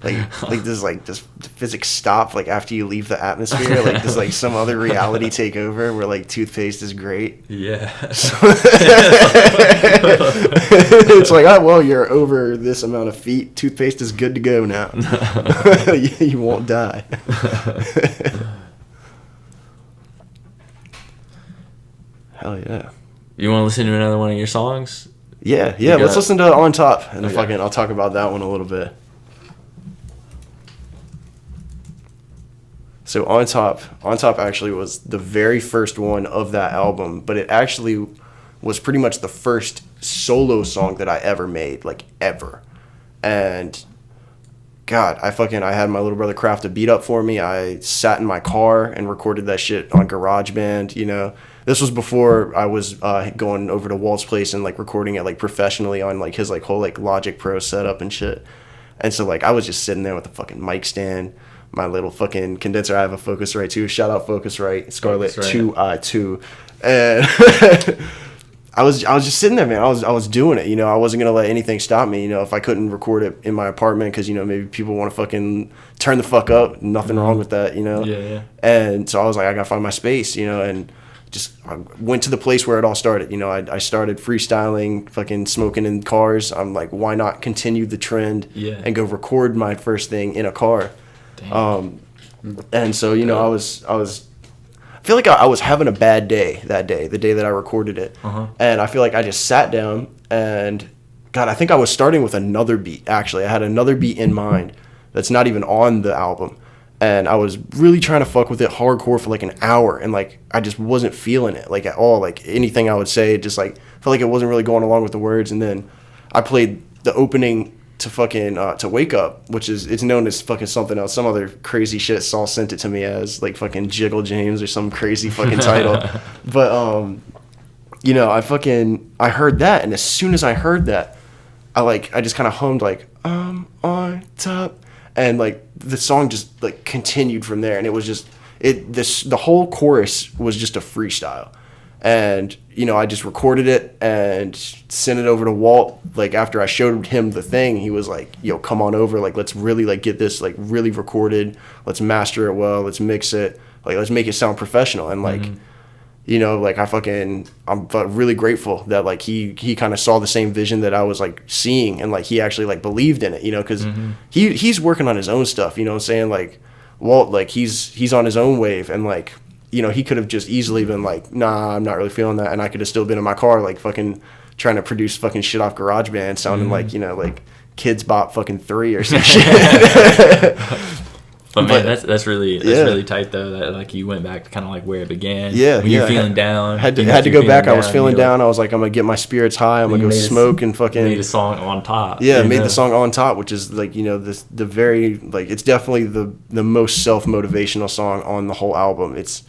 Does physics stop like after you leave the atmosphere? Like does like some other reality take over where like toothpaste is great? It's like, oh well, you're over this amount of feet. Toothpaste is good to go now. You won't die. Hell yeah. You want to listen to another one of your songs? Yeah. Let's listen to On Top, and I'll talk about that one a little bit. So On Top actually was the very first one of that album, but it actually was pretty much the first solo song that I ever made, like ever. And God, I had my little brother craft a beat up for me. I sat in my car and recorded that shit on GarageBand, you know. This was before I was going over to Walt's place and like recording it like professionally on like his like whole like Logic Pro setup and shit. And so like I was just sitting there with the fucking mic stand, my little fucking condenser. I have a Focusrite too. Shout out Focusrite, Scarlett 2i2. And I was just sitting there, man. I was doing it, you know. I wasn't gonna let anything stop me, you know. If I couldn't record it in my apartment, because you know maybe people want to fucking turn the fuck up. Nothing wrong with that, you know. And so I was like, I gotta find my space, you know, and I went to the place where it all started. You know, I started freestyling, fucking smoking in cars. I'm like, why not continue the trend and go record my first thing in a car? And so, you know, I feel like I was having a bad day that day, the day that I recorded it. And I feel like I just sat down and, God, I think I was starting with another beat, actually. I had another beat in mind that's not even on the album. And I was really trying to fuck with it hardcore for like an hour. And like, I just wasn't feeling it like at all. Like anything I would say, just like, felt like it wasn't really going along with the words. And then I played the opening to fucking, to Wake Up, which is, it's known as fucking something else. Some other crazy shit Saul sent it to me as like fucking Jiggle James or some crazy fucking title. But, you know, I heard that. And as soon as I heard that, I just kind of hummed like, I'm on top. And like the song just like continued from there, and it was just the whole chorus was just a freestyle. And you know, I just recorded it and sent it over to Walt. Like after I showed him the thing, he was like, yo, come on over, like let's really like get this like really recorded, let's master it well, let's mix it, like let's make it sound professional. And like you know, like I'm really grateful that like he kind of saw the same vision that I was like seeing, and like he actually like believed in it, you know, because he's working on his own stuff, you know what I'm saying? Like Walt, like he's on his own wave, and like, you know, he could have just easily been like, nah, I'm not really feeling that, and I could have still been in my car like fucking trying to produce fucking shit off GarageBand, sounding like, you know, like Kids Bop fucking 3 or some shit. But man, that's really tight though. That like you went back to kind of like where it began. When you're feeling down. Had to go back. I was feeling down. I was like, I'm gonna get my spirits high. I'm gonna go smoke and fucking. Made a song On Top. The song On Top, which is like, you know, the very like, it's definitely the most self motivational song on the whole album. It's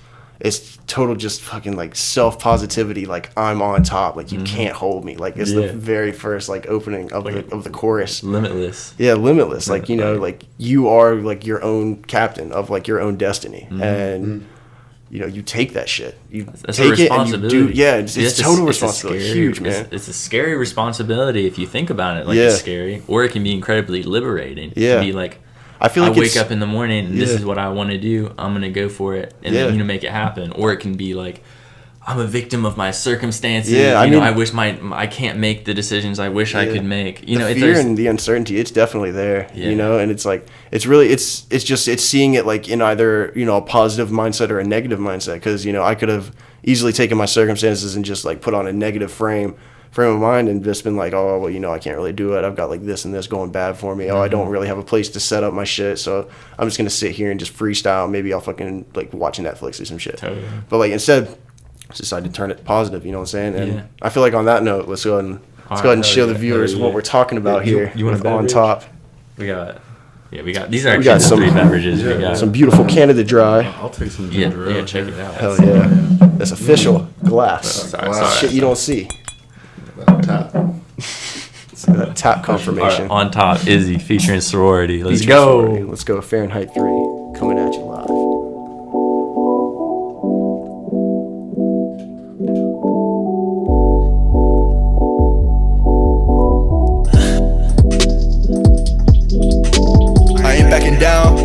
it's total just fucking like self-positivity, like I'm on top, like you can't hold me, like it's the very first like opening of the chorus. Limitless. Yeah, limitless. Like, you know, like you are like your own captain of like your own destiny, and you know, you take that shit. That's take a responsibility. It and you do. Yeah, it's total responsibility. Huge, man. It's a scary responsibility if you think about it. Like it's scary, or it can be incredibly liberating. Yeah, it can be like, I feel like I wake up in the morning and this is what I want to do. I'm gonna go for it, and then, you know, make it happen. Or it can be like, I'm a victim of my circumstances. Yeah, I mean, I wish I can't make the decisions I wish I could make. You know, the fear and the uncertainty, it's definitely there. Yeah. You know, and it's like it's seeing it like in either, you know, a positive mindset or a negative mindset. Because, you know, I could have easily taken my circumstances and just like put on a negative frame of mind and just been like, oh, well, you know, I can't really do it. I've got like this and this going bad for me. Oh, I don't really have a place to set up my shit, so I'm just gonna sit here and just freestyle. Maybe I'll fucking like watch Netflix or some shit. Totally. But like instead, decided to turn it positive, you know what I'm saying? And I feel like on that note, let's go ahead and show the viewers what we're talking about here. You want on top? We got these are actually some 3 beverages. We got some beautiful Canada Dry. I'll take some ginger ale. Yeah, check it out. Hell yeah. That's official. Glass. Sorry. Shit you don't see. Tap. That tap confirmation. Right, on top, Izzy featuring Sorority. Let's go. Sorority. Let's go. Fahrenheit 3 coming at you live. I ain't backing down.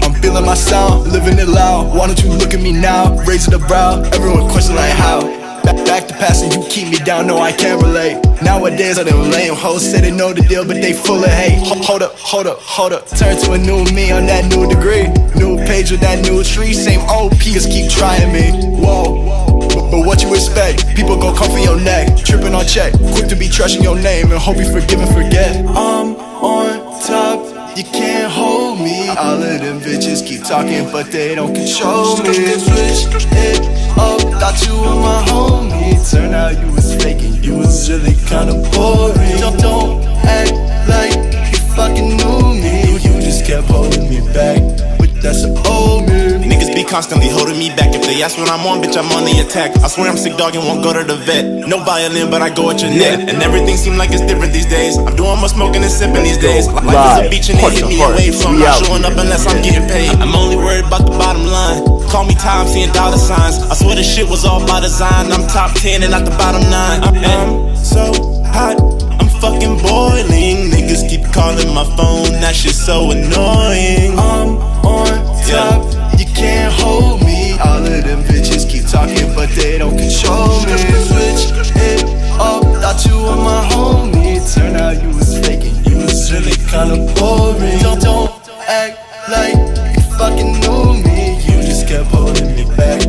I'm feeling my sound, living it loud. Why don't you look at me now? Raising the brow. Everyone question like how. Back to past and you keep me down, no I can't relate. Nowadays all them lame hoes say they know the deal but they full of hate. Hold up, turn to a new me on that new degree. New page with that new tree, same old just keep trying me. Whoa, but what you expect? People gon' come for your neck, tripping on check, quick to be trashing your name and hope you forgive and forget. I'm on top, you can't hold me. All of them bitches keep talking but they don't control me. Switch it up, thought you were my homie. Turn out you was faking, you was really kinda boring. Don't act like you fucking knew me. You just kept holding me back, but that's an old me. Niggas be constantly holding me back. If they ask when I'm on, bitch, I'm on the attack. I swear I'm sick dog and won't go to the vet. No violin, but I go at your neck. And everything seem like it's different these days. I'm doing more smoking and sipping these days. Life is a beach and it hit me away, so I'm not showing up unless I'm getting paid. I'm only worried about the bottom line. Call me Tom, seeing dollar signs. I swear this shit was all by design. I'm top 10 and not the bottom 9. I'm so hot, I'm fucking boiling. Niggas keep calling my phone, that shit's so annoying. I'm on top, you can't hold me. All of them bitches keep talking, but they don't control me. Switch it up, thought you were my homie. Turn out you was faking, you was really kinda boring. Don't act like you fucking knew me. You just kept holding me back,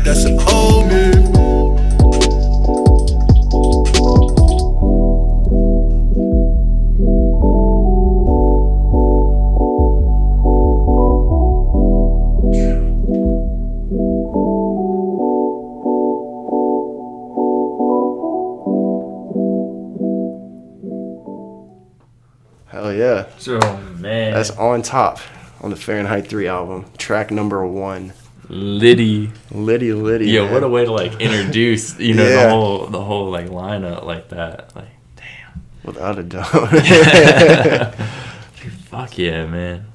that's an old me. Hell yeah. Oh, man. That's on top on the Fahrenheit 3 album. Track number 1. Litty. Yeah, what a way to like introduce, you know, the whole like lineup like that. Like, damn. Without a doubt. Dude, fuck yeah, man.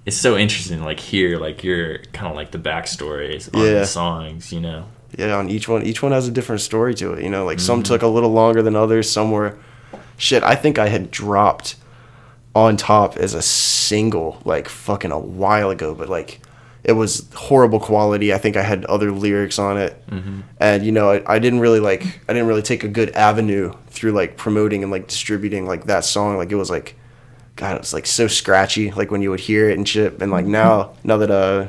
It's so interesting, like hear like your kind of like the backstories on the songs, you know. Yeah, on each one has a different story to it, you know. Like some took a little longer than others. Some were, shit. I think I had dropped On Top as a single like fucking a while ago, but like it was horrible quality. I think I had other lyrics on it, and you know I didn't really take a good avenue through like promoting and like distributing like that song. Like it was like, God, it was like so scratchy. Like when you would hear it and shit. And like now that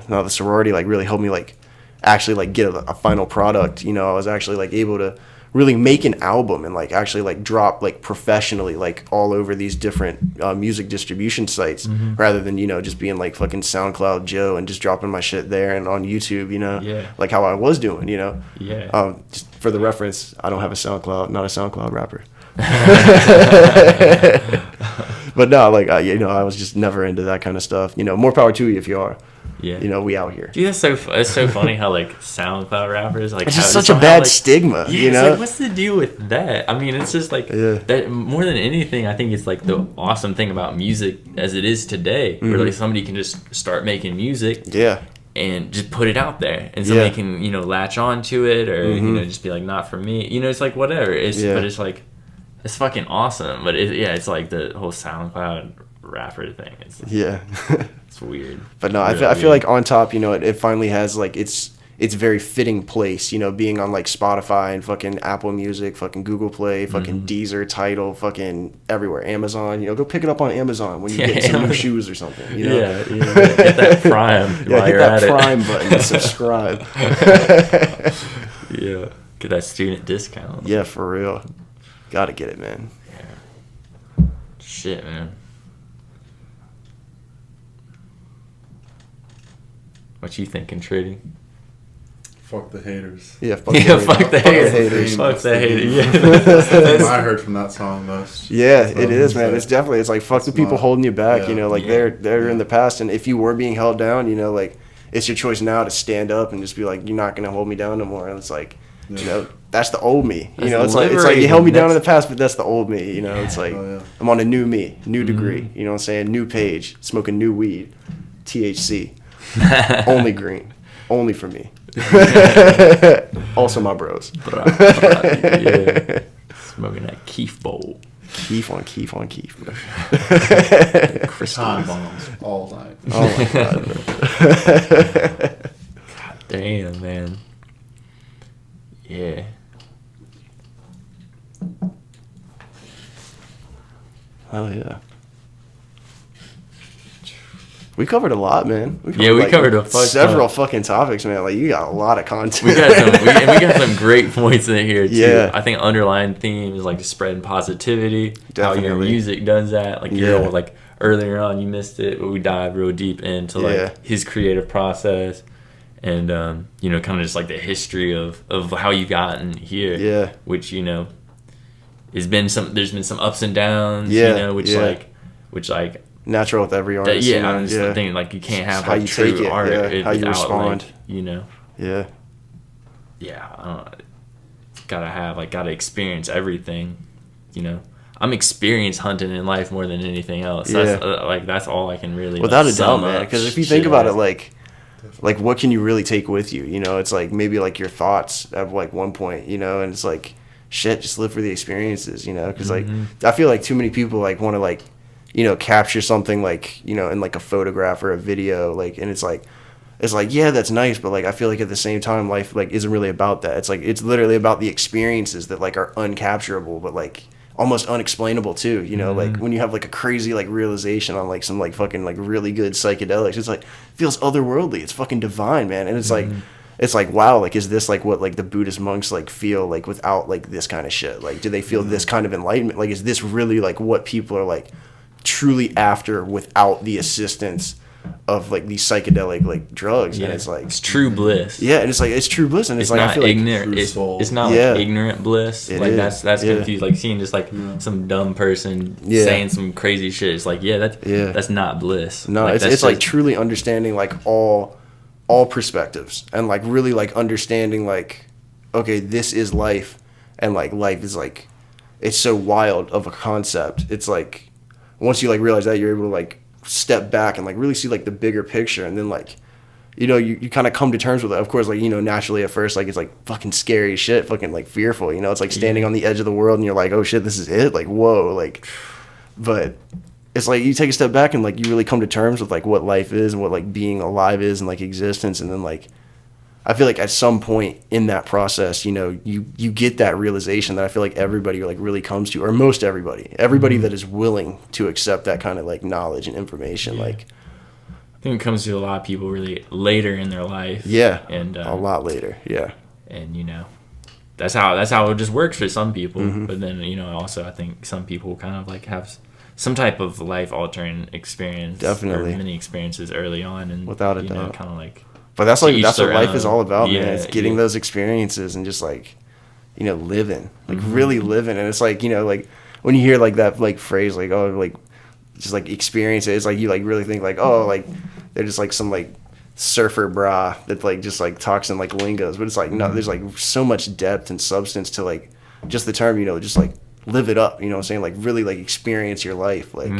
the Sorority like really helped me like actually like get a final product. You know, I was actually like able to really make an album and like actually like drop like professionally like all over these different music distribution sites, rather than, you know, just being like fucking SoundCloud Joe and just dropping my shit there and on YouTube, you know, like how I was doing, you know. Just for the reference, I don't have a SoundCloud, not a SoundCloud rapper. But no, like you know, I was just never into that kind of stuff. You know, more power to you if you are. Yeah. You know, we out here. Dude, it's so funny how like SoundCloud rappers like it's just such a bad stigma. Yeah, you know, it's like, what's the deal with that? I mean, it's just like that more than anything. I think it's like the awesome thing about music as it is today, where like somebody can just start making music. Yeah. And just put it out there, and somebody can, you know, latch on to it, or you know, just be like, not for me. You know, it's like whatever. But it's like, it's fucking awesome. But it's like the whole SoundCloud rapper thing. It's it's weird. But no, I feel like on top, you know, it finally has like its very fitting place. You know, being on like Spotify and fucking Apple Music, fucking Google Play, fucking Deezer, Tidal, fucking everywhere. Amazon. You know, go pick it up up on Amazon when you get some new shoes or something. You know? Hit that Prime. Hit that Prime button and subscribe. Yeah, get that student discount. Yeah, for real. Gotta get it, man. Yeah. Shit, man. What you thinking, trading? Fuck the haters. Yeah, fuck the haters. Fuck the haters. Yeah. That's what I heard from that song most. Yeah, it is, man. It's definitely, it's like, fuck the people holding you back, you know, like they're in the past, and if you were being held down, you know, like, it's your choice now to stand up and just be like, you're not going to hold me down no more. And it's like, you know, that's the old me. You know, it's like you held me down in the past, but that's the old me. You know, it's like, I'm on a new me, new degree. You know what I'm saying? New page, smoking new weed, THC. Only green. Only for me. Also my bros. Yeah. Smoking that Keef bowl. Keef on Keef, bro. Time bombs all night. Oh my god, bro. God damn, man. Yeah. Hell yeah. We covered a lot, man. We covered several fucking topics, man. Like, you got a lot of content. We got some great points in here too. Yeah. I think underlying theme is like spreading positivity. Definitely. How your music does that. Like like earlier on, you missed it, but we dived real deep into like his creative process, and you know, kind of just like the history of how you gotten here. Yeah. Which, you know, there's been some ups and downs. Yeah. You know, which natural with every artist. Yeah, I'm just thinking like you can't have how like you true take it, art how you without, respond. like, you know. Yeah. Yeah, I don't know. Gotta experience everything, you know. I'm experienced hunting in life more than anything else. Yeah. That's all I can really without a doubt, sum man. up. Because if you think about it, like what can you really take with you? You know, it's like maybe like your thoughts at like one point, you know, and it's like shit, just live for the experiences, you know. Because like I feel like too many people like want to like, you know, capture something like, you know, in like a photograph or a video, like, and it's like yeah, that's nice, but like I feel like at the same time life like isn't really about that. It's like it's literally about the experiences that like are uncapturable but like almost unexplainable too, you know. Like when you have like a crazy like realization on like some like fucking like really good psychedelics, it's like feels otherworldly, it's fucking divine, man. And it's like wow, like is this like what like the Buddhist monks like feel like without like this kind of shit? Like do they feel this kind of enlightenment? Like is this really like what people are like truly after without the assistance of like these psychedelic like drugs? And it's like it's true bliss. Yeah, and it's like it's true bliss, and it's like not I feel ignorant. like It's not like ignorant bliss. It like is. that's confused. Like seeing just like some dumb person saying some crazy shit. It's like that's not bliss. No, like, it's like truly understanding like all perspectives, and like really like understanding like, okay, this is life, and like life is like, it's so wild of a concept. It's like once you like realize that, you're able to like step back and like really see like the bigger picture, and then like, you know, you kind of come to terms with it. Of course, like, you know, naturally at first like it's like fucking scary as shit, fucking like fearful, you know. It's like standing on the edge of the world and you're like, oh shit, this is it, like whoa, like, but it's like you take a step back and like you really come to terms with like what life is and what like being alive is and like existence. And then like I feel like at some point in that process, you know, you get that realization that I feel like everybody like really comes to, or most everybody that is willing to accept that kind of like knowledge and information. Like I think it comes to a lot of people really later in their life. Yeah, and a lot later. Yeah, and you know, that's how it just works for some people. But then, you know, also I think some people kind of like have some type of life altering experience. Definitely, or many experiences early on, and without a doubt, kind of like. But that's what life is all about, man. It's getting those experiences and just like, you know, living, like really living. And it's like, you know, like when you hear like that like phrase, like, oh, like just like experience it, it's like you like really think like, oh, like they're just like some like surfer bra that like just like talks in like lingos, but it's like no, there's like so much depth and substance to like just the term, you know, just like live it up, you know what I'm saying? Like really like experience your life. Like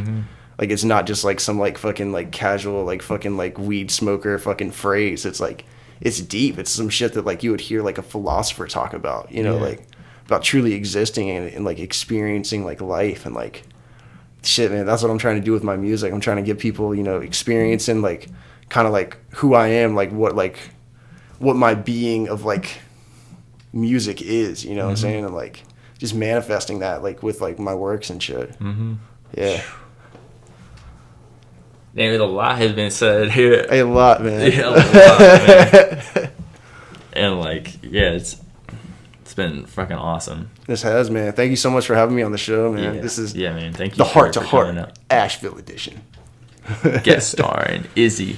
like it's not just like some like fucking like casual like fucking like weed smoker fucking phrase. It's like it's deep. It's some shit that like you would hear like a philosopher talk about, you know, like about truly existing and like experiencing like life and like shit, man. That's what I'm trying to do with my music. I'm trying to give people, you know, experiencing like kind of like who I am, like what my being of like music is, you know what I'm saying? And like just manifesting that like with like my works and shit. Yeah. Damn, a lot has been said here. A lot, man. Yeah, a lot, man. And like, yeah, it's been fucking awesome. This has, man. Thank you so much for having me on the show, man. This is man. Thank you. The Heart to Heart Asheville edition. Guest starring Izzy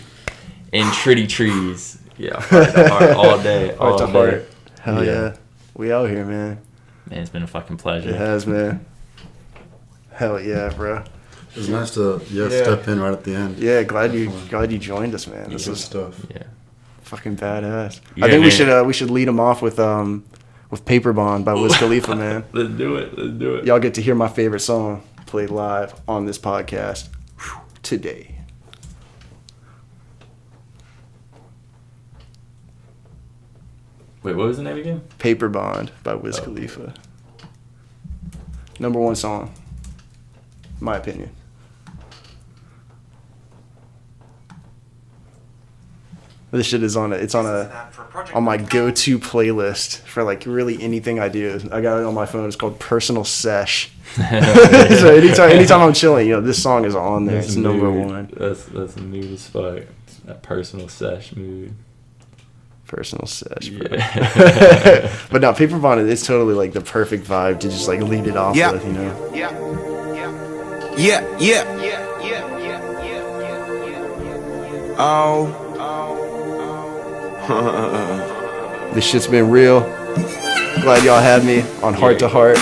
and Tritty Trees. Yeah, Heart to Heart all day. Heart to Heart. Hell yeah. We out here, man. Man, it's been a fucking pleasure. It has, man. Hell yeah, bro. It was nice to step in right at the end. Yeah, glad you joined us, man. This is stuff. Yeah. Fucking badass. Yeah, I think we should lead them off with Paper Bond by Wiz Khalifa, man. Let's do it. Y'all get to hear my favorite song played live on this podcast today. Wait, what was the name again? Paper Bond by Wiz Khalifa. #1 song, in my opinion. This shit is on my go-to playlist for like really anything I do. I got it on my phone. It's called Personal Sesh. So anytime I'm chilling, you know, this song is on there. It's #1. That's a mood as fuck. That Personal Sesh mood. Personal Sesh, bro. Yeah. But no, Paper Bond is totally like the perfect vibe to just like lead it off with, you know. Oh. This shit's been real. Glad y'all had me on Heart to Heart.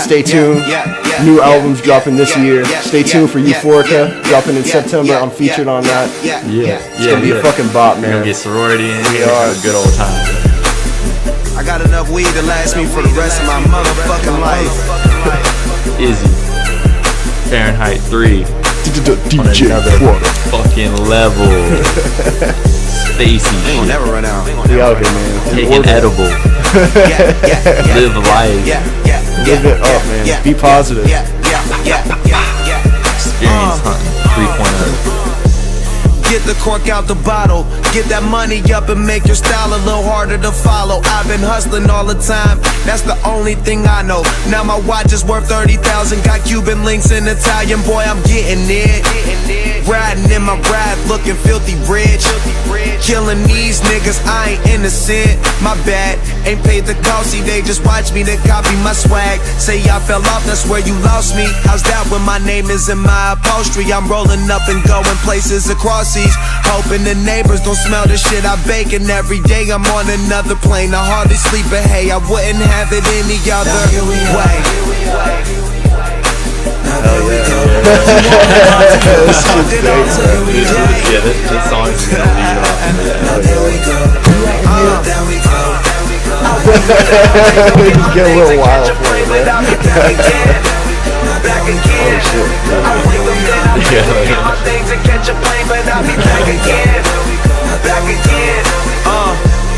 Stay tuned. New albums dropping this year. Stay tuned for Euphorica dropping in September. I'm featured on that. It's gonna be a fucking bop, man. We're gonna get sorority in here. A good old time. I got enough weed to last me for the rest of my motherfucking life. Izzy. Fahrenheit 3. On DJ another fucking level. Stacy. They gon' never run out. We out here, man. Taking edible. Live life. Live it up, man. Be positive. Experience hunting 3.0. Get the cork out the bottle. Get that money up and make your style a little harder to follow. I've been hustling all the time. That's the only thing I know. Now my watch is worth 30,000. Got Cuban links in Italian. Boy, I'm getting it. Riding in my ride, looking filthy rich. Killing these niggas, I ain't innocent. My bad, ain't paid the cost. See, they just watch me, they copy my swag. Say I fell off, that's where you lost me. How's that when my name is in my upholstery? I'm rolling up and going places across seas. Hoping the neighbors don't smell the shit I bake. And every day I'm on another plane. I hardly sleep, but hey, I wouldn't have it any other way. Hell yeah. This song is gonna lead off. Get a little wild for it, man. Oh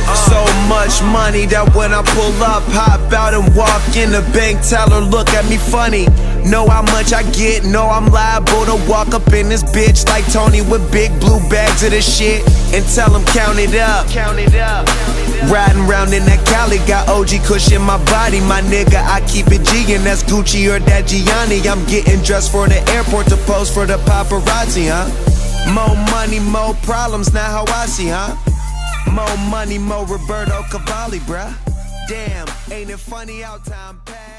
shit. So much money that when I pull up, hop out and walk in the bank teller, look at me funny. Know how much I get, know I'm liable to walk up in this bitch like Tony with big blue bags of this shit and tell him count it up. Riding round in that Cali, got OG Kush in my body, my nigga, I keep it G and that's Gucci or that Gianni. I'm getting dressed for the airport to pose for the paparazzi, huh? More money, more problems, not how I see, huh? More money, more Roberto Cavalli, bruh. Damn, ain't it funny how time passed?